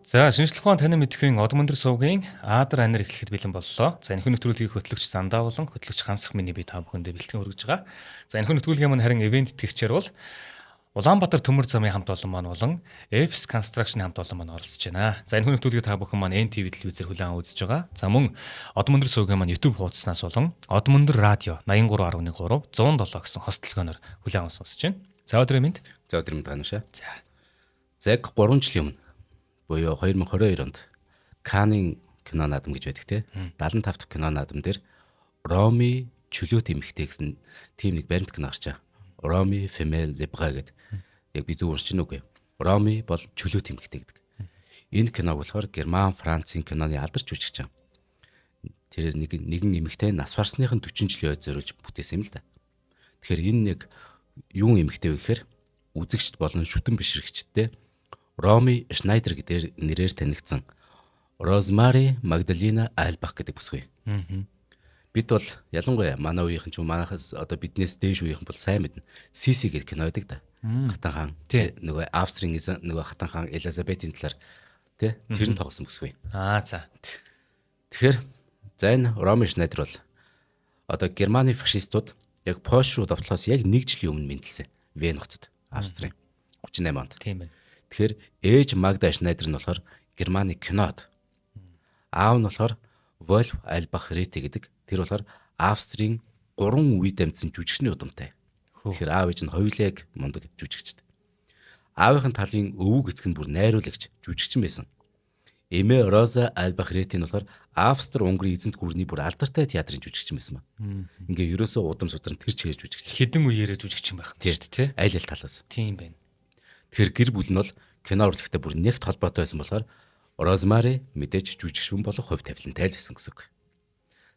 За шинжлэх ухаан танин мэдхийн одон өндөр сувгийн Адар анир эхлэхэд бэлэн боллоо. За энэхүү нэвтрүүлгийг хөтлөгч Зандаа болон хөтлөгч Хансах миний бие та бүхэндээ бэлтгэн хүргэж байгаа. За энэхүү нэвтрүүлгийн маань харин ивент тэтгэгчээр бол Улаанбаатар төмөр замын хамт олон маань болон Fs Construction хамт олон маань оролцож байна. За энэхүү нэвтрүүлгийг та бүхэн маань NTV телевизээр хүлээн үзэж байгаа. За мөн одон өндөр сувгийн маань YouTube хуудаснаас болон одон өндөр радио 83.3 107 гэсэн хостолгооноор хүлээн авсан сонсож байна. За өдрийн мэнд. За өдрийн мэнд ганашаа. За. Яг 3 жилийн өмнө буюу 2022 онд Каннын кино наадам гэж байдаг те. 75 дахь кино наадам дээр Роми чөлөөт эмэгтэй гэсэн тийм нэг баримт кино гарчаа. Роми Female Libre гэдэг. Яг би зөв уншиж нүг. Роми бол чөлөөт эмэгтэй гэдэг. Энэ киног болохоор Герман, Францын киноны алдарч жүжигч юм. Тэр нэгэн эмэгтэй нас барсныхын 40 жилийн ойд зориулж бүтээсэн юм л да. Тэгэхээр энэ нэг юун эмэгтэй вэ гэхээр үзэгчд болон шүтэн бишрэгчдтэй Роми Шнайдер гэдэг нэрээр танигдсан Розмари Магдалина Айлбах гэдэг бүсгүй. Бид бол ялангуяа манай үеийнхэн ч манайхаас одоо биднээс дээш үеийнхэн бол сайн мэднэ. Сиси гэдэг кино байдаг да. Хатан хаан. Нөгөө Австрийн нөгөө хатан хаан Элизабетийн талаар тэр нь тоглосон бүсгүй. За. Тэгэхээр за энэ Роми Шнайдер бол одоо Германы фашистууд яг Польш руу довтлохоос яг 1 жилийн өмнө мэндэлсэн. Вен хотод Австрийн 38 онд. Тийм байна. Тэгэхээр ээж Магда Шнайдер нь болохоор Германы кинод. Аав нь болохоор Вольф Айлбах Ретте гэдэг. Тэр болохоор Австрийн 3 үед амьдсан жүжигчний удамтай. Тэгэхээр аав ээж нь хоёулаа яг мундаг жүжигчд. Аавынхын талын өвөг эцэг нь бүр найруулагч жүжигчин байсан. Эмээ Роза Айлбах Ретте нь болохоор Австри-Унгарын эзэнт гүрний бүр алдартай театрын жүжигчин байсан ба. Ингээ ерөөсөө удам судран тэр чигээр жүжигч. Хэдэн үеэрээ жүжигчин байх юм шүү дээ, тий? Айл талаас. Тийм байна. Тэгэхээр гэр бүл нь бол кино урлагтай бүр нэгт холбоотой байсан болохоор Розмари мэдээж жүжигчин болох хувь тавилантай л байсан гэсэн үг.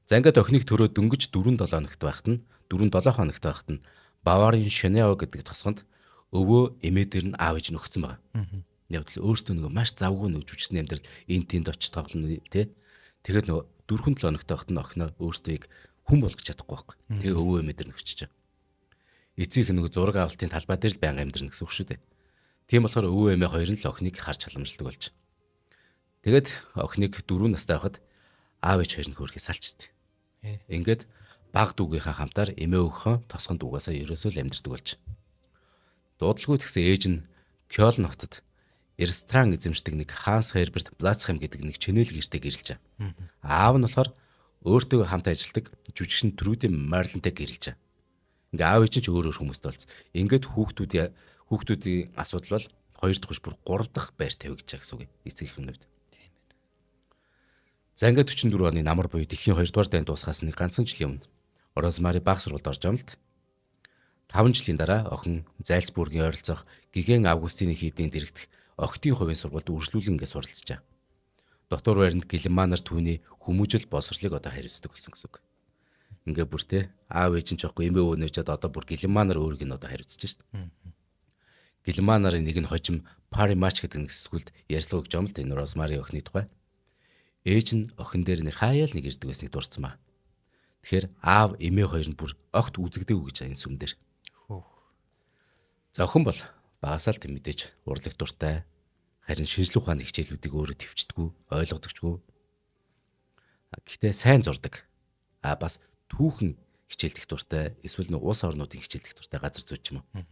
За ингээд охиныг төрөө дөнгөж 4-7 хоногт байхад нь 4-7 хоногт байхад нь Баварын Шенео гэдэг тосгонд өвөө эмээ дээр нь аав ээж нөхцөн байгаа. Яг л өөртөө нөгөө маш завгүй нэг жүжигчний амьдрал энэ тэнд очиж тоглоно тий. Тэгэхээр нөгөө 4-7 хоногт байхад нь охиноо өөртөө хүн болгож чадахгүй байхгүй. Тэгээ өвөө эмээ дээр нөхчиж байгаа. Эцгийнх нөгөө зураг авалтын талбай дээр л байнга амьдрна гэсэн үг шүү дээ. Тийм болохоор өвөө эмээ хоёр нь л охиныг харж халамжладаг болж. Тэгээд охиныг 4 настай байхад аав ээж хоёр нь хөөрхий салчихдээ. Ингээд баг дүүгийнхаа хамтаар эмээ өвгөө тосгонд угаасаа ерөөсөө л амьдэрдэг болж. Дуудлагүй тэгсэн ээж нь Кёлн хотод Эрстран эзэмшдэг нэг Ханс Херберт Блацхем гэдэг нэг чэнэл гэртээ гэрэлж байгаа. Аав нь болохоор өөртөө хамт ажилладаг жүжигчин Трүдэ Марлинтэй гэрэлж байгаа. Ингээ аав ээж нь ч өөр хүмүүстэй болц. Ингээд хүүхдүүдийн асуудал бол 2 дахь бүр 3 дахь байр тавигдж байгаа гэсэн үг эцгийнхэн хувьд. Тийм байна. За ингээд 44 оны намар буюу дэлхийн 2 дугаар дайнд дуусгаас нэг ганцхан жилийн өмнө Розмари баг сургуульд орж байгаа юм л. 5 жилийн дараа охин Зальцбургийн ойролцоох Гиген Августины хийдийн дэрэгдэх охидын хувийн сургуульд үргэлжлүүлэн ингээд суралцжаа. Дотор байранд Гилманар түүний хүмүүжил боловсролыг одоо хариуцдаг болсон гэсэн үг. Ингээ бүр те аав ээж нь ч байхгүй эмээ өвөө нөөжөд одоо бүр Гилманар өөрийг нь одоо хариуцж шít. Гилманарын нэг нь хожим Пари Мач гэдэг нэг сэтгүүлд ярьслаг өгч байгаа юм л энэ Розмари охины тухай. Ээж нь охин дээр нэг хаяал нэг ирдэг байсныг дурдсан ба. Тэгэхээр аав эмээ хоёр нь бүр огт үзэгдээгүй гэж энэ сүм дээр. За охин бол багасаал тийм мэдээж урлаг дуртай. Харин шинжлэх ухааны хичээлүүдийг өөрөө төвчдөггүй, ойлгодогчгүй. Гэхдээ сайн зурдаг. Бас түүхэн хичээлдэх дуртай, эсвэл нэг улс орнуудын хичээлдэх дуртай газар зүйч юм уу.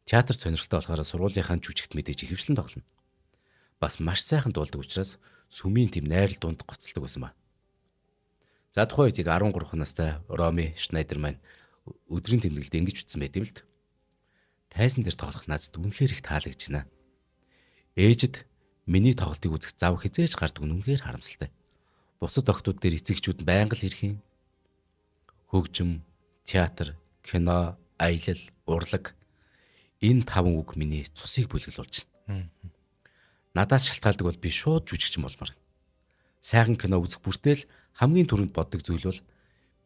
Театр сонирхолтой болохоор сургуулийнхаа жүжигт мэдээж ихэвчлэн тоглоно. Бас маш сайхан дуулдаг учраас сүмийн тийм найрал дунд гоцолдог байсан ба. За тухайн үед 13 настай Роми Шнайдер маань өдрийн тэмдэглэлд ингэж үтсэн байт юм л д. Тайзан дээр тоглох надад үнэхээр их таалагдж байна. Ээжид миний тоглолтыг үзэх зав хизээж гардаг нь үнэхээр харамсалтай. Бусад охтууд дээр эцэгчүүд байнга л ирэх юм. Хөгжим, театр, кино, аялал, урлаг энэ 5 үг миний цусыг бүлэглүүлж байна. Надаас шалтгаалдаг бол би шууд жүжигчин болмоор. Сайхан кино үзэх бүртэл хамгийн түрүүнд боддог зүйл бол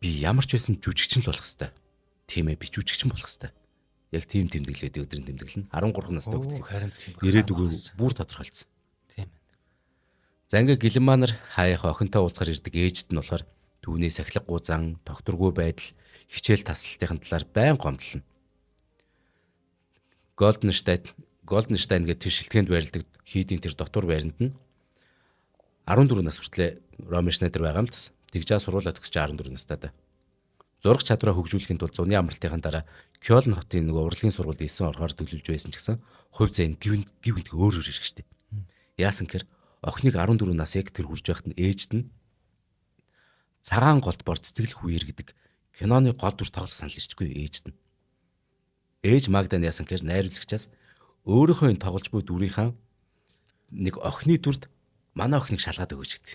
би ямар ч байсан жүжигчин л болох хэвээр. Тийм ээ би жүжигчин болох хэвээр. Яг тийм тэмдэглээд өдрийн тэмдэглэл нь 13 настай хөлт. Ирээдүгөө бүр тодорхойлцсон. Тийм ээ. За ингээ Гилманар хаяаха охинтой уулзахаар ирдэг ээжд нь болохоор түүний сахилгагүй зан, тогтворгүй байдал, хичээл таслалтын талаар байн гомдлно. Голденштайн гэдэг тэр шилтгэнд байрладаг хийдийн тэр дотор байранд нь 14 нас хүртлээр Роми Шнайдер байгаа юм тас. Тэгжээ сургуулаа төгсөж 14 настай да. Зураг чадвараа хөгжүүлэхийн тулд зуны амралтын дараа Кёлн хотын нөгөө урлагийн сургуульд 9 орохоор төлөвлөж байсан ч гэсэн хувь зайн гівэнт өөрөөр ирэх штеп. Яасан гэхээр охиныг 14 нас яг тэр хүрж байхад нь ээжд нь цагаан голд бор цэцэглэх үеэр гэдэг киноны гол дүр тоглох санал ирчихгүй ээжд нь. Ээж Магдан яасан гэхээр найруулагчаас өөрийнхөө энэ тоглож буй дүрийнхаа нэг охины дүрд манай охиныг шалгаад өгөөч гэдэг.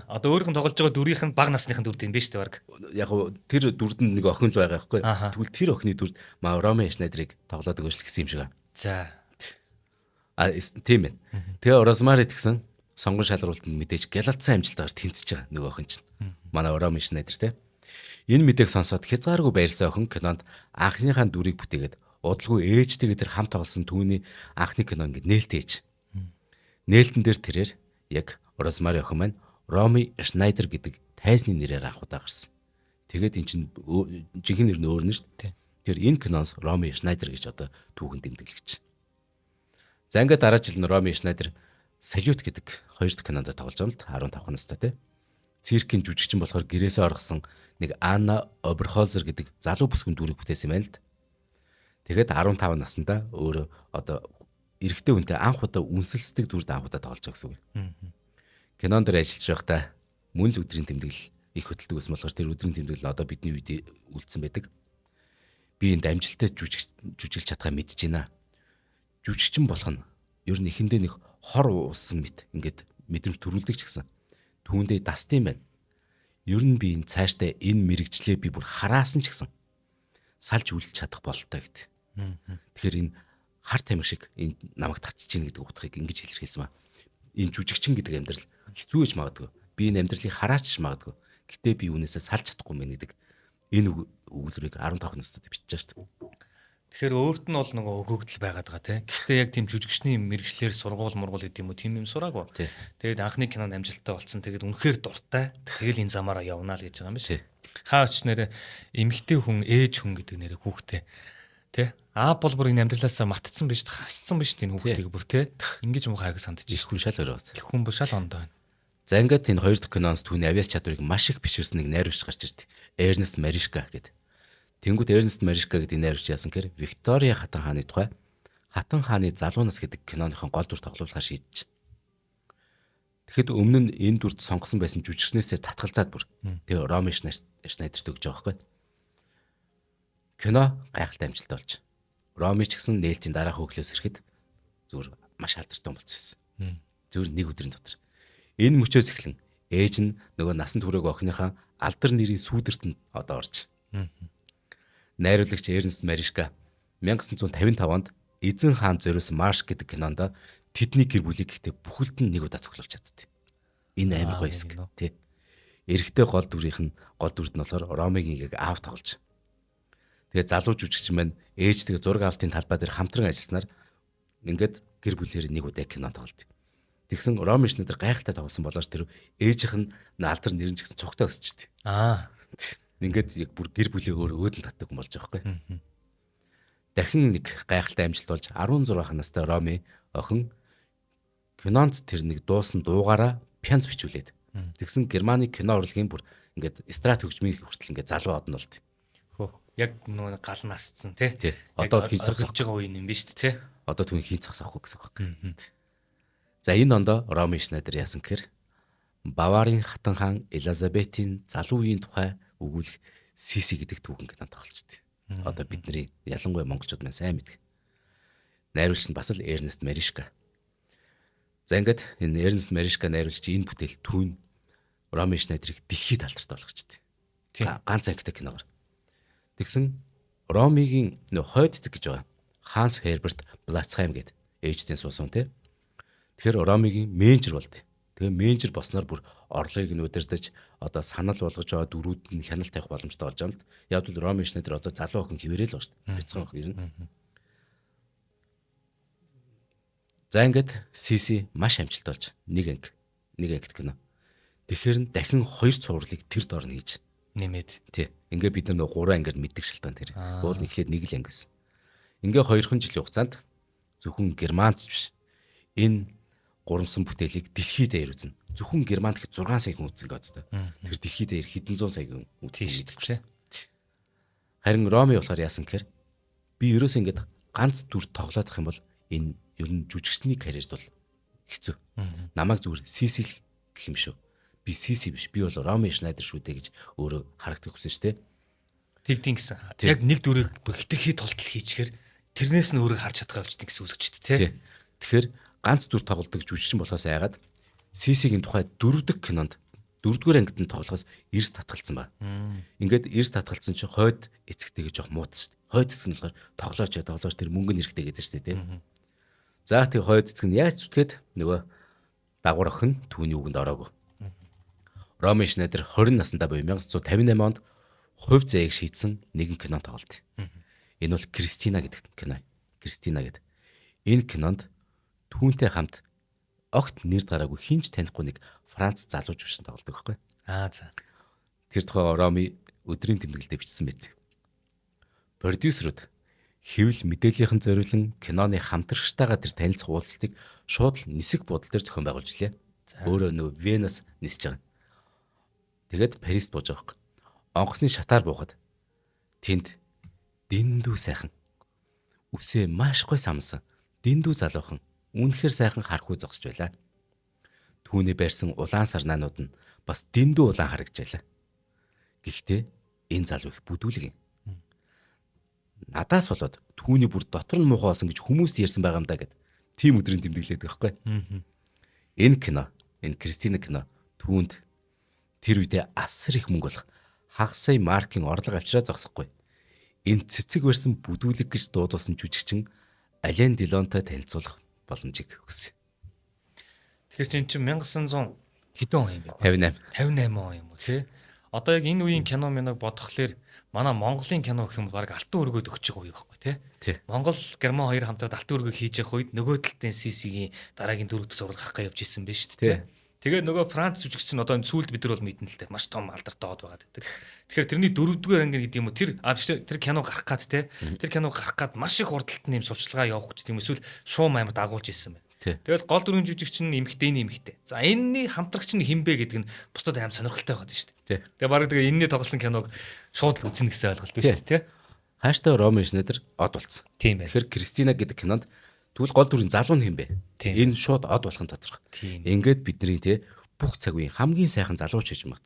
Одоо өөрийнх нь тоглож байгаа дүрийнх нь бага насныхын дүрд юм биш үү баг. Яг гоо тэр дүрд нь нэг охин л байгаа байхгүй. Тэгвэл тэр охины дүрд Роми Шнайдерыг тоглоод өгөөч гэсэн юм шиг байна. За. Тийм ээ. Тэгээ Розмари гэсэн сонгон шалралтанд мэдээж гялалтсан амжилтаар тэнцэж байгаа нөгөө охин чинь. Манай Роми Шнайдер те. Энэ мэдээг сонсоод хязгааргүй баярлсан охин кинонд анхныхаа дүрийг бүтээгээд удалгүй ээжтэйгээ тэр хамт тоглосон түүний анхны кино ингээд нээлтээж. Нээлтэн дээр тэрээр яг Розмари охин маань Роми Шнайдер гэдэг тайзны нэрээр анхудаа гарсан. Тэгээд эн чинь жинхэнэ нэр нь өөр нь шүү дээ. Тэр энэ киноос Роми Шнайдер гэж одоо түүхэн тэмдэглэж. За ингээд дараа жил нь Роми Шнайдер Салют гэдэг хоёр дахь кинонд тоглож байгаа юм л 15 настай тий. Циркийн жүжигчин болохоор гэрээсээ оргосон нэг Анна Оберхолзер гэдэг залуу бүсгүн дүрийг бүтээсэн юм байна л. Тэгээд 15 наснда өөрөө одоо эрэгтэй хүнтэй анх удаа үнсэлцдэг дүрд анх удаа тоглож байгаа гэсэн үг. Кинонд дэр ажиллаж байхдаа мөн л өдрийн тэмдэглэл их хөтэлдэг байсан болохоор тэр өдрийн тэмдэглэл одоо бидний үед үлдсэн байдаг. Би энд амжилттай жүжиглэж чадхаа мэдэж байна. Жүжигчин болох нь ер нь эхэндээ нэг хор уусан мэт ингээд мэдрэмж төрүүлдэг ч гэсэн түүндээ дастай юм байна. Ер нь би энэ цаашдаа энэ мэрэгчлээ би бүр хараасан ч гэсэн салж үлдэж чадах бололтой гэдэг. Тэгэхээр энэ хар тамхи шиг энэ намайг татчих чинь гэдэг утгыг ингэж илэрхийлсэн ба. Энэ жүжигчин гэдэг амьдрал хэцүү гэж магадгүй. Би энэ амьдралыг хараач магадгүй. Гэтэ би үүнээсээ салж чадахгүй мэн гэдэг энэ өгүүлбэрийг 15 настад бичиж байгаа шүү дээ. Тэгэхээр өөрт нь бол нөгөө өгөгдөл байгаад байгаа тий. Гэхдээ яг тийм жүжигчний мэрэгчлэр сургууль гэдэг юм уу тийм юм сураагүй. Тэгээд анхны кинонд амжилттай болсон. Тэгээд үнэхээр дуртай. Тэгэл энэ замаараа явнаа л гэж байгаа юм биш. Хаач нэрэ эмэгтэй хүн, ээж хүн гэдэг нэрэ хүүхдээ тий. Бол бүр энэ амьдралаасаа мартцсан биш, хасцсан биш тийм хүүхдийг бүр тий. Ингэж муухай хараг сандж их хүн шал өрөөс. Их хүн бүр шал ондоо байна. За ингээд энэ хоёр дахь киноноос түүний авиас чадварыг маш их биширснийг найруулж гарч ирдэ. Эрнест Маришка гэдэг. Тэнгүүд Эрнест Маришка гэдэг найруулж яасан гэхээр Виктория хатан хааны тухай Хатан хааны залуу нас гэдэг киноныхон гол дүр тоглуулахаар шийдэж. Тэгэхэд өмнө нь энэ дүрд сонгосон байсан жүжигчнээсээ татгалзаад бүр тэгээ Роми Шнайдерт өгж байгаа байхгүй. Кино гайхалтай амжилттай болж. Роми ч гэсэн нээлтийн дараа хөглөөс ирэхэд зүгээр маш алдартай болсон байсан. Зүгээр нэг өдрийн дотор. Энэ мөчөөс эхлэн ээж нь нөгөө насан туршиг охиныхаа алдар нэрийн сүүдэрт нь одоо орж. Найруулагч Эрнест Маришка 1955 онд Эзэн хаан зориулсан Марш гэдэг кинонд тэдний гэр бүлийг гэхдээ бүхэлд нь нэг удаа цуглуулж чаддээ. Энэ амар гоё хэсэг тий. Эрэгтэй гол дүрийнх нь гол дүрд нь болохоор Ромигийн аав тоглож. Тэгээ залуу жүжигч маань ээжтэйгээ зураг авалтын талбай дээр хамтран ажилласнаар ингээд гэр бүлээр нэг удаа кино тоглолт. Тэгсэн Роми Шнайдер гайхалтай тоглосон болооч тэр ээжийнх нь алдар нэрэн ч гэсэн цугтаа өсчихдээ. Ингээд яг бүр гэр бүлээ өөдөн татдаг юм болж байгаа байхгүй. Дахин нэг гайхалтай амжилт болж 16 настай Роми охин кинонд тэр нэг дуусан дуугаараа пянц бичүүлээд. Тэгсэн Германы кино урлагийн бүр ингээд эстрад хөгжмийн хүртэл ингээд залуу одон болт. Яг нөгөө гал насцсан тий. Одоо хин цогсож байгаа үе юм биш үү тий. Одоо түүний хин цогсохгүй гэсэн үг байна. За энэ ондоо Роми Шнайдер яасан гэхээр Баварын хатан хаан Элизабетийн залуу үеийн тухай өгүүлэх Сиси гэдэг түүхэн кино тоглолцдог. Одоо бидний ялангуяа монголчууд маань сайн мэддэг. Найруулагч нь бас л Эрнест Маришка. За ингээд энэ Эрнест Маришка найруулж энэ бүтээл түүн Роми Шнайдерийг дэлхийд алдартай болгочтой. Ганц ангитай киногоор. Тэгсэн Ромигийн хойд цэг гэж байгаа. Ханс Херберт Блацхайм гэдэг ээжтэн суусан тий. Тэгэхээр Ромигийн менежер болд. Тэгээ менежер босноор бүр орлогыг нь удирдах одоо санал болгож байгаа дөрүүд нь хяналт тавих боломжтой болж байгаа юм л. Яг л Роми Шнайдер одоо залуу охин хിവэрэл байгаа шүү дээ. Бяцхан охин ирнэ. За ингээд Сиси маш амжилттай болж нэг ангит кино. Тэгэхээр дахин 2 цувралыг тэр дор нь хийж нэмээд тий. Ингээ бид нар 3 ангиар мэддэг шалтгаан тэр. Уул нь эхлээд нэг л анги байсан. Ингээ 2хан жилийн хугацаанд зөвхөн германч биш. Энэ гурамсан бүтээлийг дэлхийд даяар үзнэ. Зөвхөн Германд хэд 6 сая хүн үзсэн гэдэг. Тэр дэлхийд даяар хэдэн зуун сая хүн үзсэн гэдэг чинь. Харин Роми болохоор яасан гэхээр би ерөөсөө ингэж ганц дүр тоглоодох юм бол энэ ер нь жүжигчний карьерд бол хэцүү. Намайг зүгээр Сисил гэх юм шүү. Би Сиси биш. Би бол Роми Шнайдер шүү дээ гэж өөрөө харагдах хүсэн шүү дээ. Тэгдин гэсэн. Яг нэг дүрийг хитрхи тултал хийчихээр тэрнээс нь өөрөө харж чадгаа болчихдээ гэсэн үг ч тий. Тэгэхээр ганц дүр тоглодог жүжигчин болохоос айгаад Сисигийн тухай 4 дахь кинонд 4-р ангид нь тоглохоос эрс татгалцсан ба. Ингээд эрс татгалцсан чинь хойд эцэгтэйгээ жоох муудсан шүү дээ. Хойд эцэг нь болохоор тоглооч тэр мөнгө нь хэрэгтэй гэдэг шүү дээ тий. За тэг хойд эцэг нь яаж зүтгээд нөгөө дагуур охин түүний үгэнд ороогүй. Роми Шнайдер 20 наснда буюу 1958 онд хувь зээг шийдсэн нэгэн кино тоглолт. Энэ бол Кристина гэдэг кино. Кристина гэдэг. Энэ кинонд түүнтэй хамт огт нэр гараагүй хинч танихгүй нэг Франц залуу жүжигчин тоглодог байхгүй. За. Тэр тухайга Роми өдрийн тэмдэглэлд бичсэн байт. Продюсерууд хэвлэл мэдээллийнхэн зориулан киноны хамтрагчтайгаа тэр танилцах уулзалтыг шууд л нисэх бодол дээр зохион байгуулж илээ. Өөрөө нөө Венас нисэж байгаа. Тэгээд Парист бууж байгаа юм. Онгоцны шатаар буухад тэнд дэндүү сайхан үсээ маш гой самсан дэндүү залуухан үнэхээр сайхан хархуу зогсож байлаа. Түүний байрсан улаан сарнаанууд нь бас дэндүү улаан харагдж байлаа. Гэхдээ энэ залуу их бүдүүлэг юм. Надаас болоод түүний бүр дотор нь муухай болсон гэж хүмүүс ярьсан байгаа юм да гэд. Тим өдрийн тэмдэглээд байхгүй. Энэ кино, энэ Кристина кино түүнд тэр үедээ асар их мөнгө болох хагас сая маркийн орлого авчраа зогсохгүй. Энэ цэцэг барьсан бүдүүлэг гэж дуудсан жүжигчин Ален Делонтой танилцуулах боломжийг өгсөн. Тэгэхээр чинь 1900 хэдэн он юм бэ? 58. 58 он юм уу тий? Одоо яг энэ үеийн кино миныг бодхолоор манай Монголын кино гэх юм бол баг алтан өргөд өгч байгаа үе байхгүй тий? Монгол Герман хоёр хамтраад алтан өргөг хийж явах үед нөгөө талдын Сисигийн дараагийн дөрөвдөг сургууль гарах гэж явж исэн байж тий? Тэгээд нөгөө Франц жүжигчин одоо энэ сүүлд бид нар бол мэднэ л дээ маш том алдартай од байгаа гэдэг. Тэгэхээр тэрний дөрөвдүгээр анги гэдэг юм уу тэр кино гарах гад те тэр кино гарах гад маш их хурдталт нэм сурчлагаа явах гэж тийм эсвэл шуум аймаг дагуулж исэн байна. Тэгээд гол дүрийн жүжигчин эмхтэйний эмхтэй. За энэний хамтрагч нь хинбэ гэдэг нь бусдад аим сонирхолтой байгаа шүү дээ. Тэгээд бараг тэгээ энэний тоглосон киног шууд л үзнэ гэсэн ойлголт байна шүү дээ. Хааштай Роми Шнайдер од болсон. Тийм байна. Тэгэхээр Кристина гэдэг кинонд тэгвэл гол дүрийн залуу нь хинбэ? Энэ шууд од болох нь тодорхой. Ингээд бидний бүх цаг үеийн хамгийн сайхан залууч гэж магад.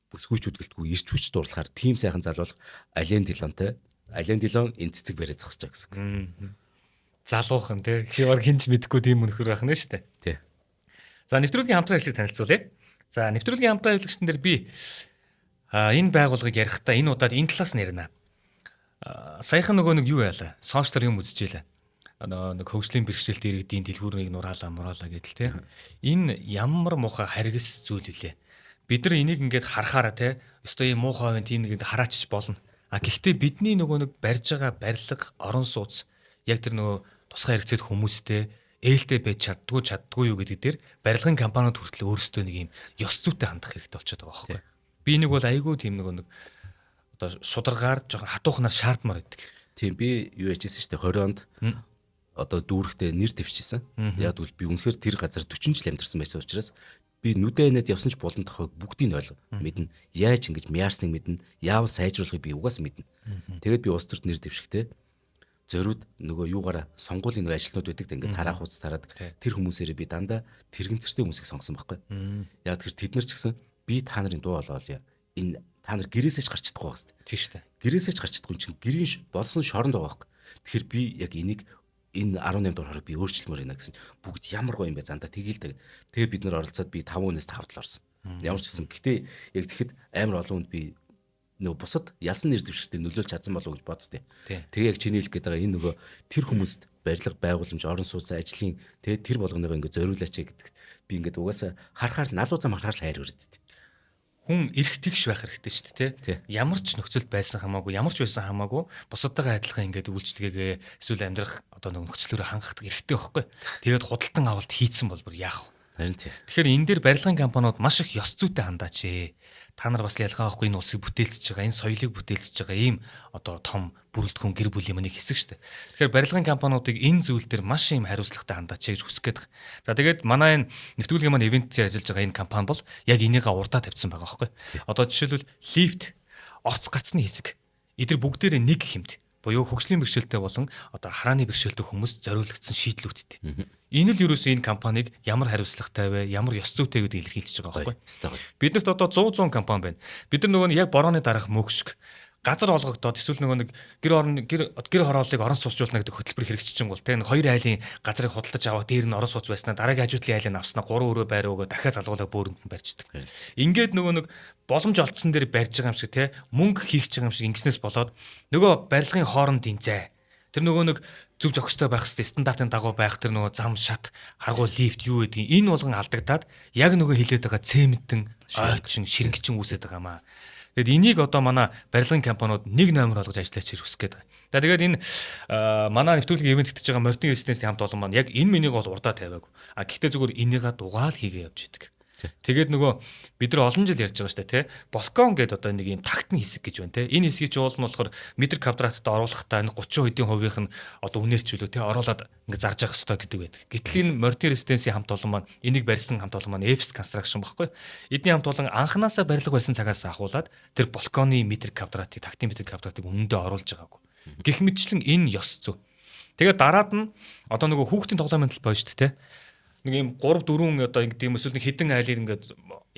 Бүсгүйч үдгэлтгүй ирч хүч дуурлахаар тийм сайхан залуулах Ален Делонтой. Ален Делон энэ цэцэг бариад зогсож байгаа гэсэн. Залуухан тий. Хиор хинч мэдхгүй тийм өнөхөр байх нь шүү дээ. Тий. За нэвтрүүлгийн хамтран ажиллагааг танилцуулъя. За нэвтрүүлгийн хамтран ажиллагчдын дээр би энэ байгууллагыг ярихдаа энэ удаад энэ талаас нь ярина. Саяхан нөгөө нэг юу яалаа? Сошиалар юм үзчихлээ. Нэг хөгжлийн бэрхшээлт иргэдийн дэлгүүрийг нураалаа гэдэл тий. Энэ ямар муухай харгас зүйл вүлээ. Бид нар энийг ингээд харахаараа тий. Өстой юм муухай байна тийм нэгэнд хараачиж болно. Гэхдээ бидний нөгөө нэг барьж байгаа барилга, орон сууц яг тэр нөгөө тусгай хэрэгцээд хүмүүстэй ээлтэй байж чаддгүй юу гэдэг дээр барилгын компаниуд хүртэл өөрсдөө нэг юм ёс зүйтэй хандах хэрэгтэй болчиход байгаа байхгүй. Би нэг бол айгүй тийм нэг одоо шударгаар жоохон хатуухнаар шаардмаар байдаг. Тийм би юу яжсэн шүү дээ 20 онд одоо дүүрэхтэй нэр дэвчсэн. Яг тэгвэл би үнэхээр тэр газар 40 жил амьдарсан байсан учраас би нүдэ нэт явсан ч болон тохойг бүгдийг нь мэднэ. Яаж ингэж мяарсныг мэднэ. Яавал сайжруулахыг би угаас мэднэ. Тэгээд би улс төрд нэр дэвшихтэй зориуд нөгөө юугаараа сонгуулийн нөгөө ажилтнууд байдаг ингээд тараа хуудас тараад тэр хүмүүсээрээ би дандаа тэрэгцэртэй хүмүүсийг сонгосон байхгүй. Яг тэр тэд нар ч гэсэн би та нарын дуу болоо энэ та нар гэрээсээ ч гарч чадахгүй байх тийм шүү дээ. Гэрээсээ ч гарч чадахгүй чинь гэрийн болсон шоронд байгаа байхгүй. Тэгэхээр би яг энийг энэ 18 дугаар хорыг би өөрчлөмөр байна гэсэн бүгд ямар гоё юм бэ зандаа тэгээл тэгээ бид нар оролцоод би 5-аас 5 тал орсон. Ямар ч гэсэн гэтээ яг тэгэхэд амар олон хүнд би нөгөө бусад ялсан нэр дэвшигчтэй нөлөөлж чадсан болов уу гэж бодстой. Тэгээ яг чиний хэлэх гээд байгаа энэ нөгөө тэр хүмүүст барилга байгууламж орон сууцсан ажлын тэгээ тэр болгоныгоо ингээд зориулаач гэдэг би ингээд угаасаа харахаар налуу зам харахаар хайр өрөддөг. Хүн эрх тэгш байх хэрэгтэй шүү дээ тий. Ямар ч нөхцөлд байсан хамаагүй ямар ч байсан хамаагүй бусадтайгаа адилхан ингээд үйлчлэгээгээ эсвэл амьдрах одоо нөхцлөөрөө хангах хэрэгтэй байхгүй. Тэгээд худалдан авалт хийцэн бол бүр яах вэ? Харин тийм. Тэгэхээр энэ дээр барилгын компаниуд маш их ёс зүйтэй хандаач ээ. Та нар бас ялгаа авахгүй энэ улсыг бүтээлцэж байгаа, энэ соёлыг бүтээлцэж байгаа ийм одоо том бүрэлдэхүүн гэр бүлийн нэг хэсэг шүү дээ. Тэгэхээр барилгын компаниудыг энэ зүйл дээр маш ийм хариуцлагатай хандаач гэж хүсэж байгаа. За тэгээд манай энэ нэвтрүүлгийн маань ивентээр ажиллаж байгаа энэ компани бол яг энийгээ урдаа тавьсан байгаа байхгүй. Одоо жишээлбэл лифт, орц гарцны хэсэг. Эдгээр бүгдээрээ нэг хэмт буюу хөгжлийн бэрхшээлтэй болон одоо харааны бэрхшээлтэй хүмүүс зориулагдсан шийдлүүдтэй. Энэ л ерөөсөө энэ компаниг ямар хариуцлагатай вэ, ямар ёс зүйтэй гэдгийг илэрхийлж байгаа байхгүй. Биднэрт одоо 100 компани байна. Бид нар нөгөө яг борооны дараах мөнгөшг газар олгогдоод эсвэл нөгөө нэг гэр хорооллыг орон сууцжуулна гэдэг хөтөлбөр хэрэгжиж байгаа бол тэ хоёр айлын газрыг худалдаж аваад дээр нь орон сууц байснаа дараагийн хажуудлын айлыг авснаа 3 өрөө байр өгөө дахиад залгуулаад бөөрөнд нь барьждаг. Ингээд нөгөө нэг боломж олдсон дээр барьж байгаа юм шиг тэ мөнгө хийх гэж байгаа юм шиг ингэснээс болоод нөгөө барилгын хоорондын зай тэр нөгөө нэг зөв зохистой байх хэвээр стандартын дагуу байх тэр нөгөө зам шат харгуй лифт юу гэдгийг энэ болгон алдагдаад яг нөгөө хилээд байгаа цементэн ойчин ширэнгчин үүсээд байгаа маа. Тэгэд энийг одоо манай барилгын компаниуд нэг номер болгож ажиллаач хүсэх гээд байгаа. За тэгээд энэ манай нэвтрүүлгийн ивент хийж байгаа Мортин Резиденсийн хамт олон маань яг энэ менийг бол урдаа тавиагүй. Гэхдээ зүгээр энийгээ дугаал хийгээ явж идэг. Тэгээд нөгөө бид нар олон жил ярьж байгаа шүү дээ, тэ. Балкон гэдэг одоо нэг юм тагтны хэсэг гэж байна, тэ. Энэ хэсгийг чи уул нь болохоор метр квадратад оруулахдаа энэ 30% хувийнх нь одоо үнээрчлөө, тэ. Оруулаад ингээ зарж явах хэрэгтэй гэдэг байдаг. Гэтэл энэ Мортин Резиденсийн хамт олон маань энийг барьсан хамт олон маань Fs Construction баггүй. Эдний хамт олон анханасаа барилга барьсан цагаас ахуулаад тэр балконы метр квадратыг, тагтны метр квадратыг үнэндээ оруулж байгаагүй. Гэх мэтчлэн энэ ёс зүй. Тэгээд дараад нь одоо нөгөө хүүхдийн тоглоомын талбай шүү дээ, тэ. Нэг юм 3 4 одоо ингэдэг юм эсвэл нэг хідэн айлыг ингээд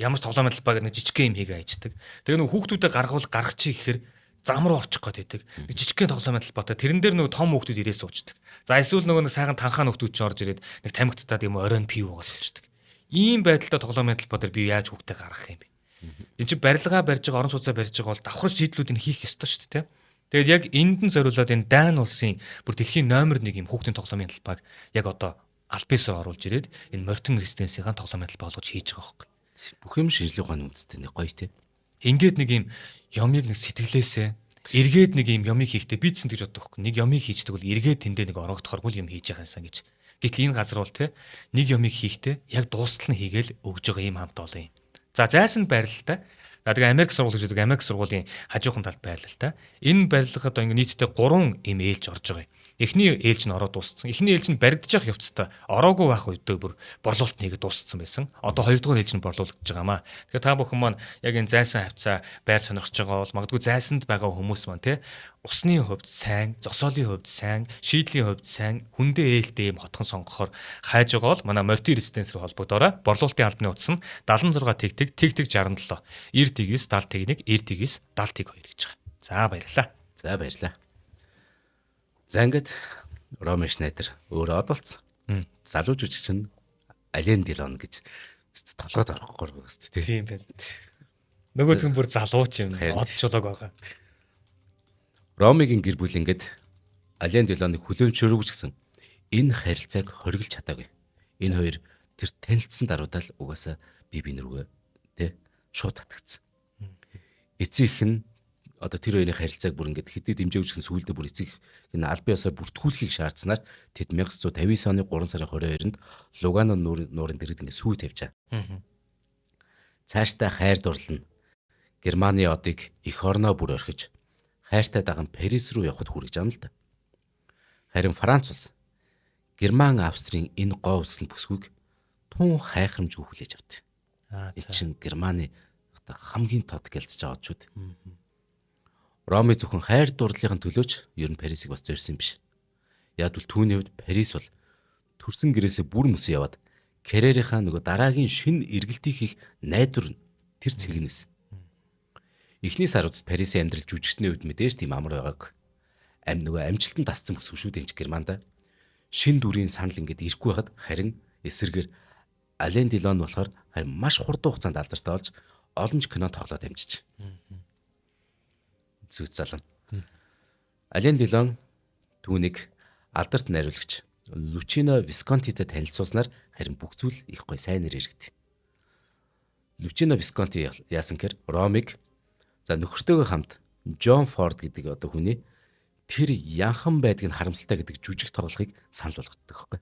ямар ч тоглоомын талбай гэдэг нэг жижиг юм хийгээ аждаг. Тэгээ нөгөө хүүхдүүдэд гаргах чи гэхээр зам руу очих гээд байдаг. Нэг жижиг тоглоомын талбайтай тэрэн дээр нөгөө том хүүхдүүд ирээ суучдаг. За эсвэл нөгөө нэг сайхан танхаа хүүхдүүд ч орж ирээд нэг тамхитаад юм оройн пив уугаа суучдаг. Ийм байдалтай тоглоомын талбай дээр би яаж хүүхдээ гаргах юм бэ? Энд чинь барилгаа барьж байгаа орон сууцаа барьж байгаа бол давхар шийдлүүдийг хийх ёстой шүү дээ, тэ. Тэгээд яг энд нь зориулаад энэ Дайн улсын бүр дэлхийн номер 1 юм хүүхдийн тоглоомын талбайг яг одоо аль биесээр оруулж ирээд энэ Мортин Резиденсийн тоглоомын талбай болгож хийж байгаа байхгүй. Бүх юм шинжлэх ухааны үндэстэй нэг гоё те. Ингээд нэг юм юмыг нэг сэтгэлээсээ эргээд нэг юм юмыг хийхдээ бийцсэн гэж боддог байхгүй. Нэг юмыг хийждэг бол эргээд тэндээ нэг орогдохоор бол юм хийж байгаасаа гэж. Гэтэл энэ газар бол те нэг юмыг хийхдээ яг дуустал нь хийгээл өгж байгаа юм хамт олон юм. За зайсан байралтай. Тэгээ Америк сургууль гэж байдаг. Америк сургуулийн хажуухан талд байрлал та. Энэ барилгад ингээ нийтдээ 3 юм ээлж орж байгаа юм. Эхний ээлж нь ороод дууссан. Эхний ээлж нь баригдаж явах явцтай ороогүй байх үедээ бүр борлуулалт нэгэд дууссан байсан. Одоо хоёрдугаар ээлж нь борлуулагдаж байгаа маа. Тэгэхээр та бүхэн маань яг энэ зайсан хавцаа байр сонирхож байгаа бол магадгүй зайсанд байгаа хүмүүс маань те усны хувьд сайн, зогсоолын хувьд сайн, шийдлийн хувьд сайн, хүндээ ээлтэй юм хотхон сонгохоор хайж байгаа бол манай Мортин Резиденс рүү холбогдоорой. Борлуулалтын албаны утас нь 76 тэг 67 99 71 99 72 гэж байгаа. За баярлалаа. За баярлалаа. За ингээд Роми Шнайдер өөрөө одолцсон. Залуу жүжигч нь Ален Делон гэж толгойд орохгүй гост тийм байна. Нөгөөх нь бүр залууч юм. Од чулууг байгаа. Ромигийн гэр бүл ингээд Ален Делоныг хүлээмжшөөрөг гэсэн энэ харилцааг хориглож чадаагүй. Энэ хоёр тэр танилцсан даруйдаа л угаасаа бие рүүгээ тэ шууд татгцсан. Эцэг нь одоо тэр хоёрын харилцааг бүр ингээд хэдий дэмжиж өгсөн сүүлдээ бүр эцэг энэ аль биесээр бүртгүүлэхийг шаардсанаар тэд 1959 оны 3 сарын 22-нд Лугано нуурын дэргэд ингээд сүү тавьжаа. Цаашдаа хайр дурлал нь Германы одыг эх орноо бүр орхиж хайртай даган Парис руу явхад хүрэж ам л да. Харин Франц улс Герман Австрийн энэ гоо үсгэн бүсгүйг тун хайхрамжгүй хүлээж авт. Эчин Германы хамгийн тод гэлцэж аваад чуд. Роми зөвхөн хайр дурлалын төлөөч ер нь Парисыг бас зорьсон юм биш. Яг л түүний хувьд Парис бол төрсөн гэрээсээ бүр мөсөн яваад карьерийнхаа нөгөө дараагийн шинэ эргэлтийг хийх найдвар тэр цэгнэс. Эхний сарууд Парисын амьдрал жүжигчний хувьд мэдээж тийм амар байгааг. Нөгөө амжилтанд тасцсан бүсгүй шүү дээ Германда. Шин дүрийн санал ингээд ирэхгүй байхад харин эсэргээр Ален Делон болохоор харин маш хурдан хугацаанд алдартай болж олон ч кино тоглоод амжиж. Зүг залан. Ален Делон түүнийг алдарт найруулагч Лучино Висконтитэй танилцуулснаар харин бүх зүйл их гоё сайнэр иргэд. Лучино Висконти яасан гэхээр Ромиг за нөхөртөөгөө хамт Джон Форд гэдэг одоо хүний тэр янхан байдгийг харамсалтай гэдэг жүжиг тоглохыг санал болгодог байхгүй.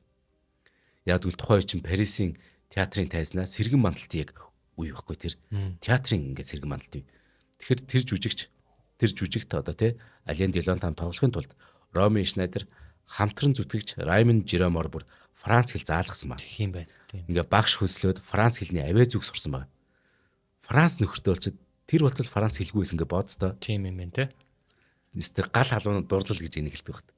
Яг л тухайн үеийн Парисын театрын тайзнаа сэргэн мандалтын яг үе байхгүй тэр театрын ингээд сэргэн мандалт үе. Тэгэхээр тэр жүжигт одоо тий Ален Делон там тоглохын тулд Роми Шнайдер хамтран зүтгэгч Раймонд Жеромор бүр Франц хэл заалгасан байна. Тийм байна. Тийм. Ингээ багш хөлслөөд Франц хэлний авээ зүг сурсан байна. Франц нөхөртөө болчиход тэр болтол Франц хэлгүйс ингээ бооцтой. Тийм юм байна те. Нэстэ гал халуун дурлал гэж энийг хэлдэг байна.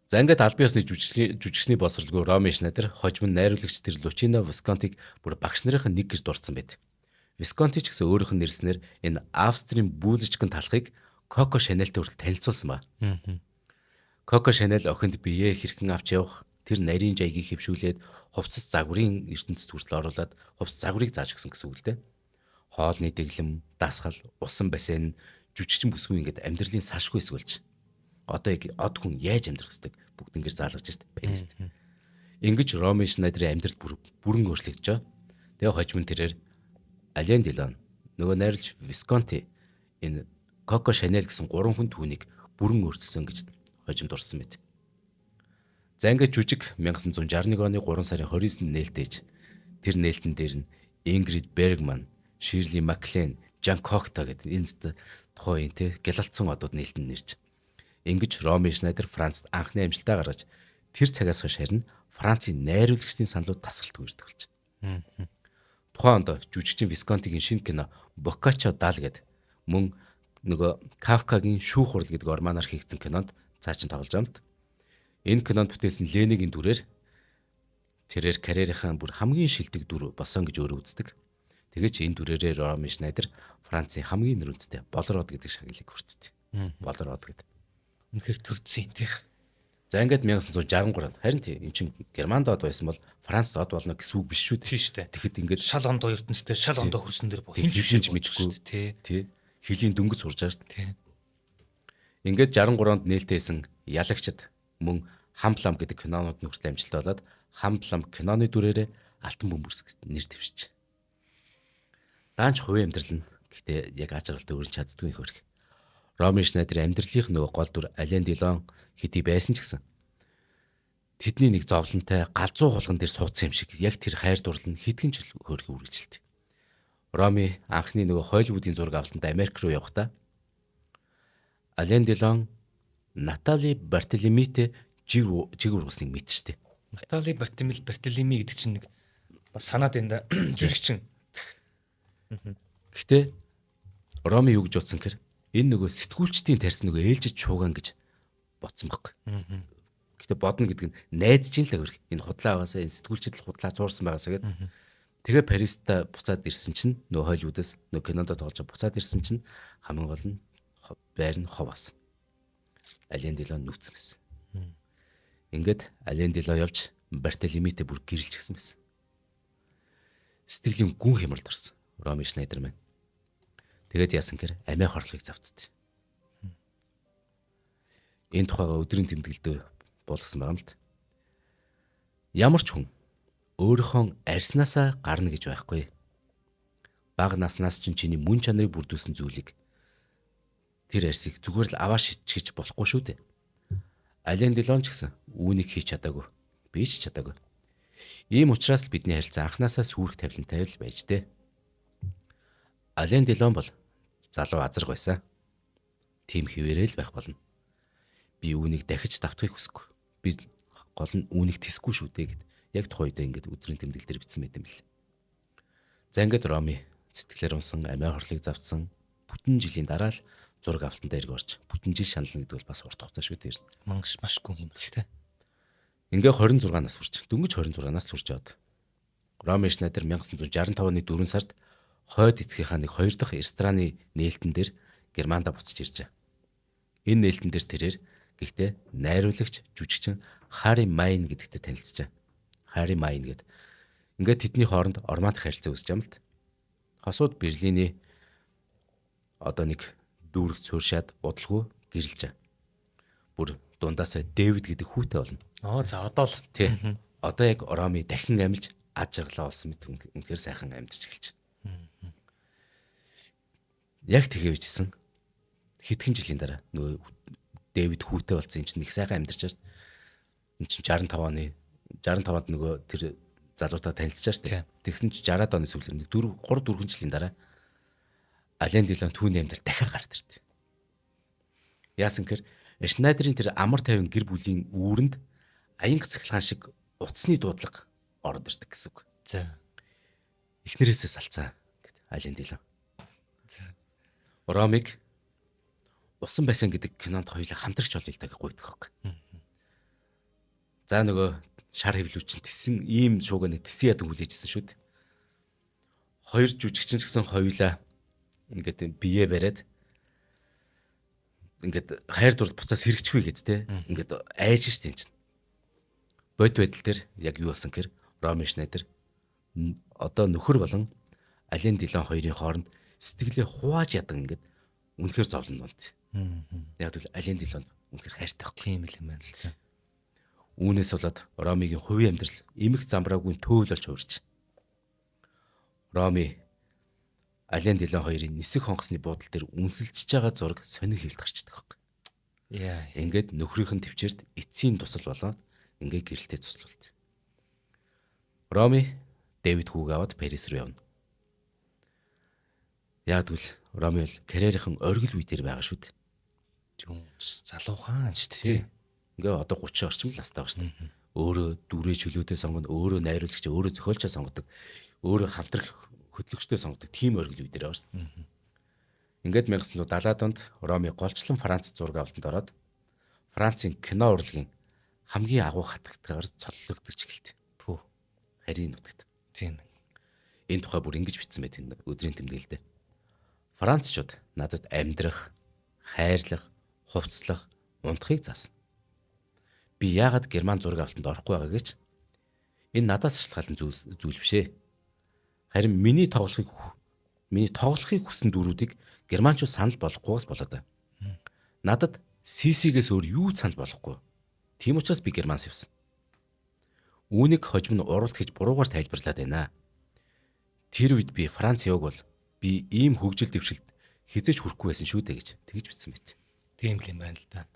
За ингээд албан ёсны жүжигчний боловсролгүй Роми Шнайдер хожим нь найруулагч тэр Лучино Висконтиг бүр багш нарын нэг гэж дурдсан байд. Висконти ч гэсэн өөрийнх нь нэрснээр энэ Австрийн бүүлжигэн талхыг Коко Шанелтэй хүртэл танилцуулсан ба. Коко Шанел охинд бие хэрхэн авч явах, тэр нарийн жайгийг хэвшүүлээд хувцас загварын ертөнцид хүртэл оруулаад хувцас загварыг зааж өгсөн гэсэн үг л дээ. Хоолны дэглэм, дасгал, усан бассейн, жүжигчин бүсгүй ингээд амьдралын салшгүй эсвэл одоо яг од хүн яаж амьдрах хэвдэг бүгд ингээд заалгаж штэ Парист. Ингэж Роми Шнайдерийн амьдрал бүрэн өөрчлөгдөж. Тэгээ хожим нь тэрээр Ален Делон нөгөө найруулж Висконти энэ Коко Шанел гэсэн 3 хүн түүнийг бүрэн өөрчилсөн гэж хожимд урсан мэт. За ингээд жүжиг 1961 оны 3 сарын 29-нд нээлттэйж тэр нээлтэн дээр нь Ингрид Бергман, Ширли Маклен, Жан Кокто гэдэг энэ тухайн те гялалцсан одууд нээлтэн нэрж. Ингэж Роми Шнайдер Францад анхны амжилтаа гаргаж тэр цагаас хойш харин Францын найруулагчдын саналууд тасралтгүй ирдэг болж. Тухайн онд жүжигчин Висконтигийн шинэ кино Боккаччо Дал гэдэг мөн нөгөө Кафкагийн Шүүх хурал гэдэг романаар хийгдсэн кинонд цаачин тоглож байгаа юм л. Энэ кинонд бүтээсэн Ленигийн дүрээр тэрээр карьерийнхаа бүр хамгийн шилдэг дүр босон гэж өөрөө үздэг. Тэгэж энэ дүрээрээ Роми Шнайдер Францын хамгийн нэрүнцтэй Болород гэдэг шагналыг хүртдэг. Болород гэдэг. Үнэхээр төрдсөн тийм. За ингээд 1963 харин тийм эн чин Германд од байсан бол Францд од болно гэсэн үг биш шүү дээ. Тийм шүү дээ. Тэгэхэд ингээд шал ондоо ертөнцтэй шал ондоо хөрсөн дэр хин ч мэдхгүй тий. Хилийн дөнгөж сурж байгаа шүү дээ. Ингээд 63-нд нээлттэйсэн ялагчд мөн Хамплам гэдэг кинонууд нь хүртэл амжилттай болоод Хамплам киноны дүрээрээ Алтан бөмбөрс нэр дэвшиж. Даанч хувийн амьдрал нь гэхдээ яг ажралтай өрн чаддгүй хөрх. Роми Шнайдерийн амьдралынх нөгөө гол дүр Ален Делон хэдий байсан ч гэсэн тэдний нэг зовлонтой галзуу хулган дээр суудсан юм шиг яг тэр хайр дурлал нь хэдхэн жил хөөрхөн үргэлжилдэг. Роми анхны нөгөө Холливуудын зураг авалтанд Америк руу явахдаа Ален Делон Натали Бартелемитэй жиг ургасныг мэдчихтэй. Натали Бартелеми гэдэг чинь нэг бас санаад энэ жүжигчин. Гэхдээ Роми юу гэж утсан гэхээр энэ нөгөө сэтгүүлчдийн тарьсан нөгөө ээлжид чууган гэж бодсон байхгүй. Гэхдээ бодно гэдэг нь найдаж ин л хөрх. Энэ худлаа аваасаа энэ сэтгүүлчд л худлаа зуурсан байгаасаа гэдэг. Тэгээ Париста буцаад ирсэн чинь нөгөө Холливуудаас нөгөө кинонд тоглож буцаад ирсэн чинь хамгийн гол нь байр нь хов асан. Ален Делон нүүцсэн байсан. Ингээд Ален Делон явж Бартелемитэй бүр гэрэлж гисэн байсан. Сэтгэлийн гүн хямралд орсон. Роми Шнайдер маань. Тэгээд яасан гэхээр амиа хорлохыг завцдаг. Энэ тухайга өдрийн тэмдэглэлдээ болгосон байгаа юм л та. Ямар ч хүн өөрийнхөө арьснаасаа гарна гэж байхгүй. Бага наснаас чиний мөн чанарыг бүрдүүлсэн зүйлийг тэр арьсыг зүгээр л аваа шидчихэж болохгүй шүү дээ. Ален Делон ч гэсэн үүнийг хийж чадаагүй. Би ч чадаагүй. Ийм учраас л бидний харилцаа анханасаа сүрх тавилантай л байж дээ. Ален Делон бол залуу азраг байсан. Тим хിവэрэл байх болно. Би үүнийг дахиж давтахыг хүсэхгүй. Би гол нь үүнийг тэсэхгүй шүү дээ гэд яг тухайн үедээ ингээд өдрийн тэмдэглэл дээр бичсэн байт юм бэл. За ингээд Роми сэтгэлээр унсан амиа хорлыг завдсан бүтэн жилийн дараа л зураг авалтан дээр орж бүтэн жил шанална гэдэг бол бас урт хугацаа шүү дээ. Маш гүн юм л те. Ингээ 26 нас хүрч дөнгөж 26 нас хүрч яваад Роми Шнайдер 1965 оны 4 сард хойд эцгийнхаа нэг 2 дахь рестораны нээлтэн дээр Германда буцаж иржээ. Энэ нээлтэн дээр тэрээр гэхдээ найруулагч жүжигчин Хари Майн гэдэгтэй танилцжээ. Хари Майн гэд. Ингээд тэдний хооронд романтик харилцаа үүсэж юм л та. Хосууд Берлиний одоо нэг дүүрэг сууршаад удалгүй гэрэлжээ. Бүр дундаасаа Дэвид гэдэг хүүтэй болно. За одоо л тий. Одоо яг Роми дахин амилж аж аргалаа олсон мэт үнэхээр сайхан амьдарч эхэлж байна. Яг тэгээ бичсэн. Хэдхэн жилийн дараа нөгөө Дэвид хүүтэй болсон юм чинь их сайхан амьдарч байна. Энд чинь 65 оны 65-нд нөгөө тэр залуутаа танилцчаа штэ. Тэгсэн чи 60-аад оны сүүлээр нэг 3 4 жилийн дараа Ален Делон түүний амьдрал дахиад гараад ирдэ. Яасан гэхээр Шнайдерийн тэр амар тайван гэр бүлийн үүрэнд аянга цахилгаан шиг утасны дуудлага ороод ирдэг гэсэн үг. За. Эхнэрээсээ салцаа гэд Ален Делон. Ромыг Усан байсан гэдэг кинонд хоёулаа хамтрагч болъё л та гэж гуйдаг хөөх. За нөгөө шар хэвлүүчин тисэн ийм шуугаа нэг тисэн яд хүлээжсэн шүү дээ. Хоёр жүжигчин ч гэсэн хоёулаа ингээд бие бариад ингээд хайр дурд буцаас сэрэгчгүй гэд те. Ингээд айж штэ юм чинь. Бод байдал дээр яг юу болсон гэхээр Роми Шнайдер одоо нөхөр болон Ален Делон хоёрын хооронд сэтгэлээ хувааж ядаг ингээд үнэхээр зовлон дунд. Яг л Ален Делон үнэхээр хайртай байхгүй. Тийм л юм байна л та. Үүнээс болоод Ромигийн хувийн амьдрал эмх замбраагүй төөл болж хуурч. Роми Ален Делон хоёрын нисэх хонгоцны буудал дээр үнсэлжж байгаа зураг сонир хөвлөд гарчдаг байхгүй. Яа. Ингээд нөхрийнх нь төвчөрд эцсийн тусал болоод ингээд гэрэлтэй туслалт. Роми Дэвид хүүг аваад Парис руу явна. Яг л Роми бол карьерийнхэн оргил үе дээр байгаа шүү дээ. Юм залуухан шүү дээ. Ингээ одоо 30 орчим л настай байгаа шүү дээ. Өөрөө дүрээ чөлөөтэй сонгоно, өөрөө найруулагч, өөрөө зохиолчоо сонгодог, өөрөө хамтрах хөтлөгчтэй сонгодог тийм оргил үе дээр байгаа шүү дээ. Ингээд 1970-аад онд Роми голчлон Франц зураг авалтанд ороод Францын кино урлагийн хамгийн агуу хатагтгаар цоллогдож эхэлтэ. Пүү. Харийн нутагт. Тийм. Энэ тухай бүр ингэж бичсэн байт энэ өдрийн тэмдэглэлдээ. Францчууд надад амьдрах, хайрлах, хувцлах, унтахыг заасан. Би яагаад Герман зураг авалтанд орохгүй байгаа гэж энэ надаас шалтгаалan зүйл биш ээ. Харин миний тоглохыг хүссэн дөрүүдийг германчууд санал болгохгүйс болоод байна. Надад CC-гээс өөр юу санал болохгүй. Тийм учраас би Германс явсан. Үүнийг хожим нь уралт гэж буруугаар тайлбарлаад байна. Тэр үед би Франц яваг бол би ийм хөгжил дэвшилт хизээж хүрэхгүй байсан шүү дээ гэж тэгж бичсэн байт. Тийм л юм байна л да.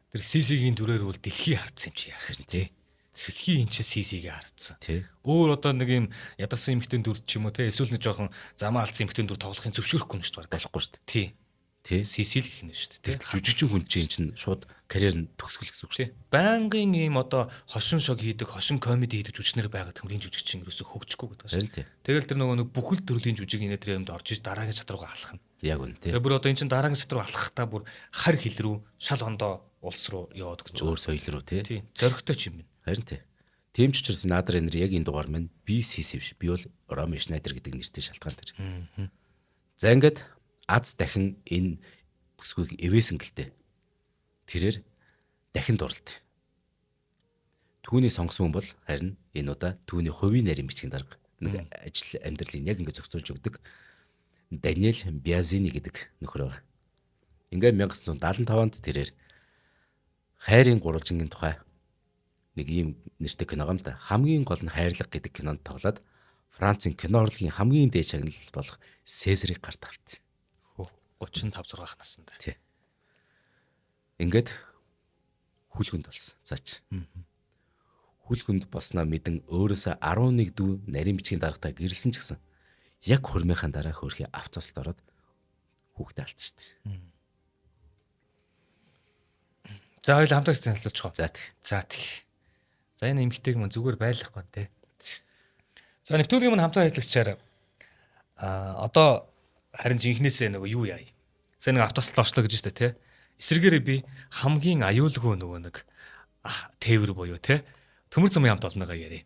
Тэр CC-гийн дүрээр бол дэлхий хардсан юм чи яах вэ тий. Дэлхий энэ чи CC-гээ хардсан. Тий. Өөр одоо нэг юм ядарсан эмхтэн дүр ч юм уу тий. Эсвэл нэг жоохон замаа алдсан эмхтэн дүр тоглохын зөвшөөрөхгүй нь шүү дээ. Болохгүй шүү дээ. Тий. Тий. CC л гэх юм шүү дээ. Тэгэл жүжигчин хүн чинь шууд карьер нь төгсгөл гэсэн үг шүү дээ. Байнгын ийм одоо хошин шог хийдэг, хошин комеди хийдэг жүжигчнэр байгаа төмрийн жүжигчин ерөөсө хөгжихгүй гэдэг байна шүү дээ. Тэгэл тэр нөгөө нэг бүхэл төрлийн жүжиг инээ тэр юмд орж иж дараагийн чат руугаа алхах нь. Яг үнэ тий. Тэгээ бүр одоо эн чин дараагийн чат руу алхахдаа бүр хар хил рүү, шал хондоо улс руу яваад гэж өөр соёл руу тий. Тий. Зоригтой ч юм байна. Харин тий. Тийм ч учраас наадар энэр яг энэ дугаар маань BCC биш. Би бол Роми Шнайдер гэдэг нэртэй шалтгаан дээр. За ингээд аз дахин энэ бүсгүйг эвээсэн гэлтэй. Тэрээр дахин дурлт. Түүний сонгосон хүн бол харин энэ удаа түүний хувийн нарийн бичгийн дарга нэг ажил амьдралыг яг ингээд зохицуулж өгдөг Даниэл Биазини гэдэг нөхөр байгаа. Ингээд 1975 онд тэрээр хайрын гурвалжингийн тухай нэг ийм нэртэй кино гам да. Хамгийн гол нь хайрлага гэдэг кинонд тоглоод Францын кино урлагийн хамгийн дээд шагнал болох Сезарыг гарт авт. 35 6 наснда. Тий. Ингээд хүлхэнд болсон. Заач. Хүлхэнд болсноо мэдэн өөрөөсөө 11 дүү нарийн бичгийн даргатай гэрэлсэн ч гэсэн яг хурмынхаа дараа хөөрхий автобуст ороод хүүхдээ алдчихсан. За хоёул хамтаа танилцуулчихоо. За тий. За энэ эмгтэйг мөн зүгээр байлгахгүй те. За нэвтрүүлгийн мань хамтаа ажиллагчаар одоо харин жинхнээсээ нөгөө юу яа. Сая нэг автобуст орчлоо гэж штэ те. Эсвэргээрээ би хамгийн аюулгүй нөгөө нэг тээвэр буюу те. Төмөр замын хамт олноогоо яриа.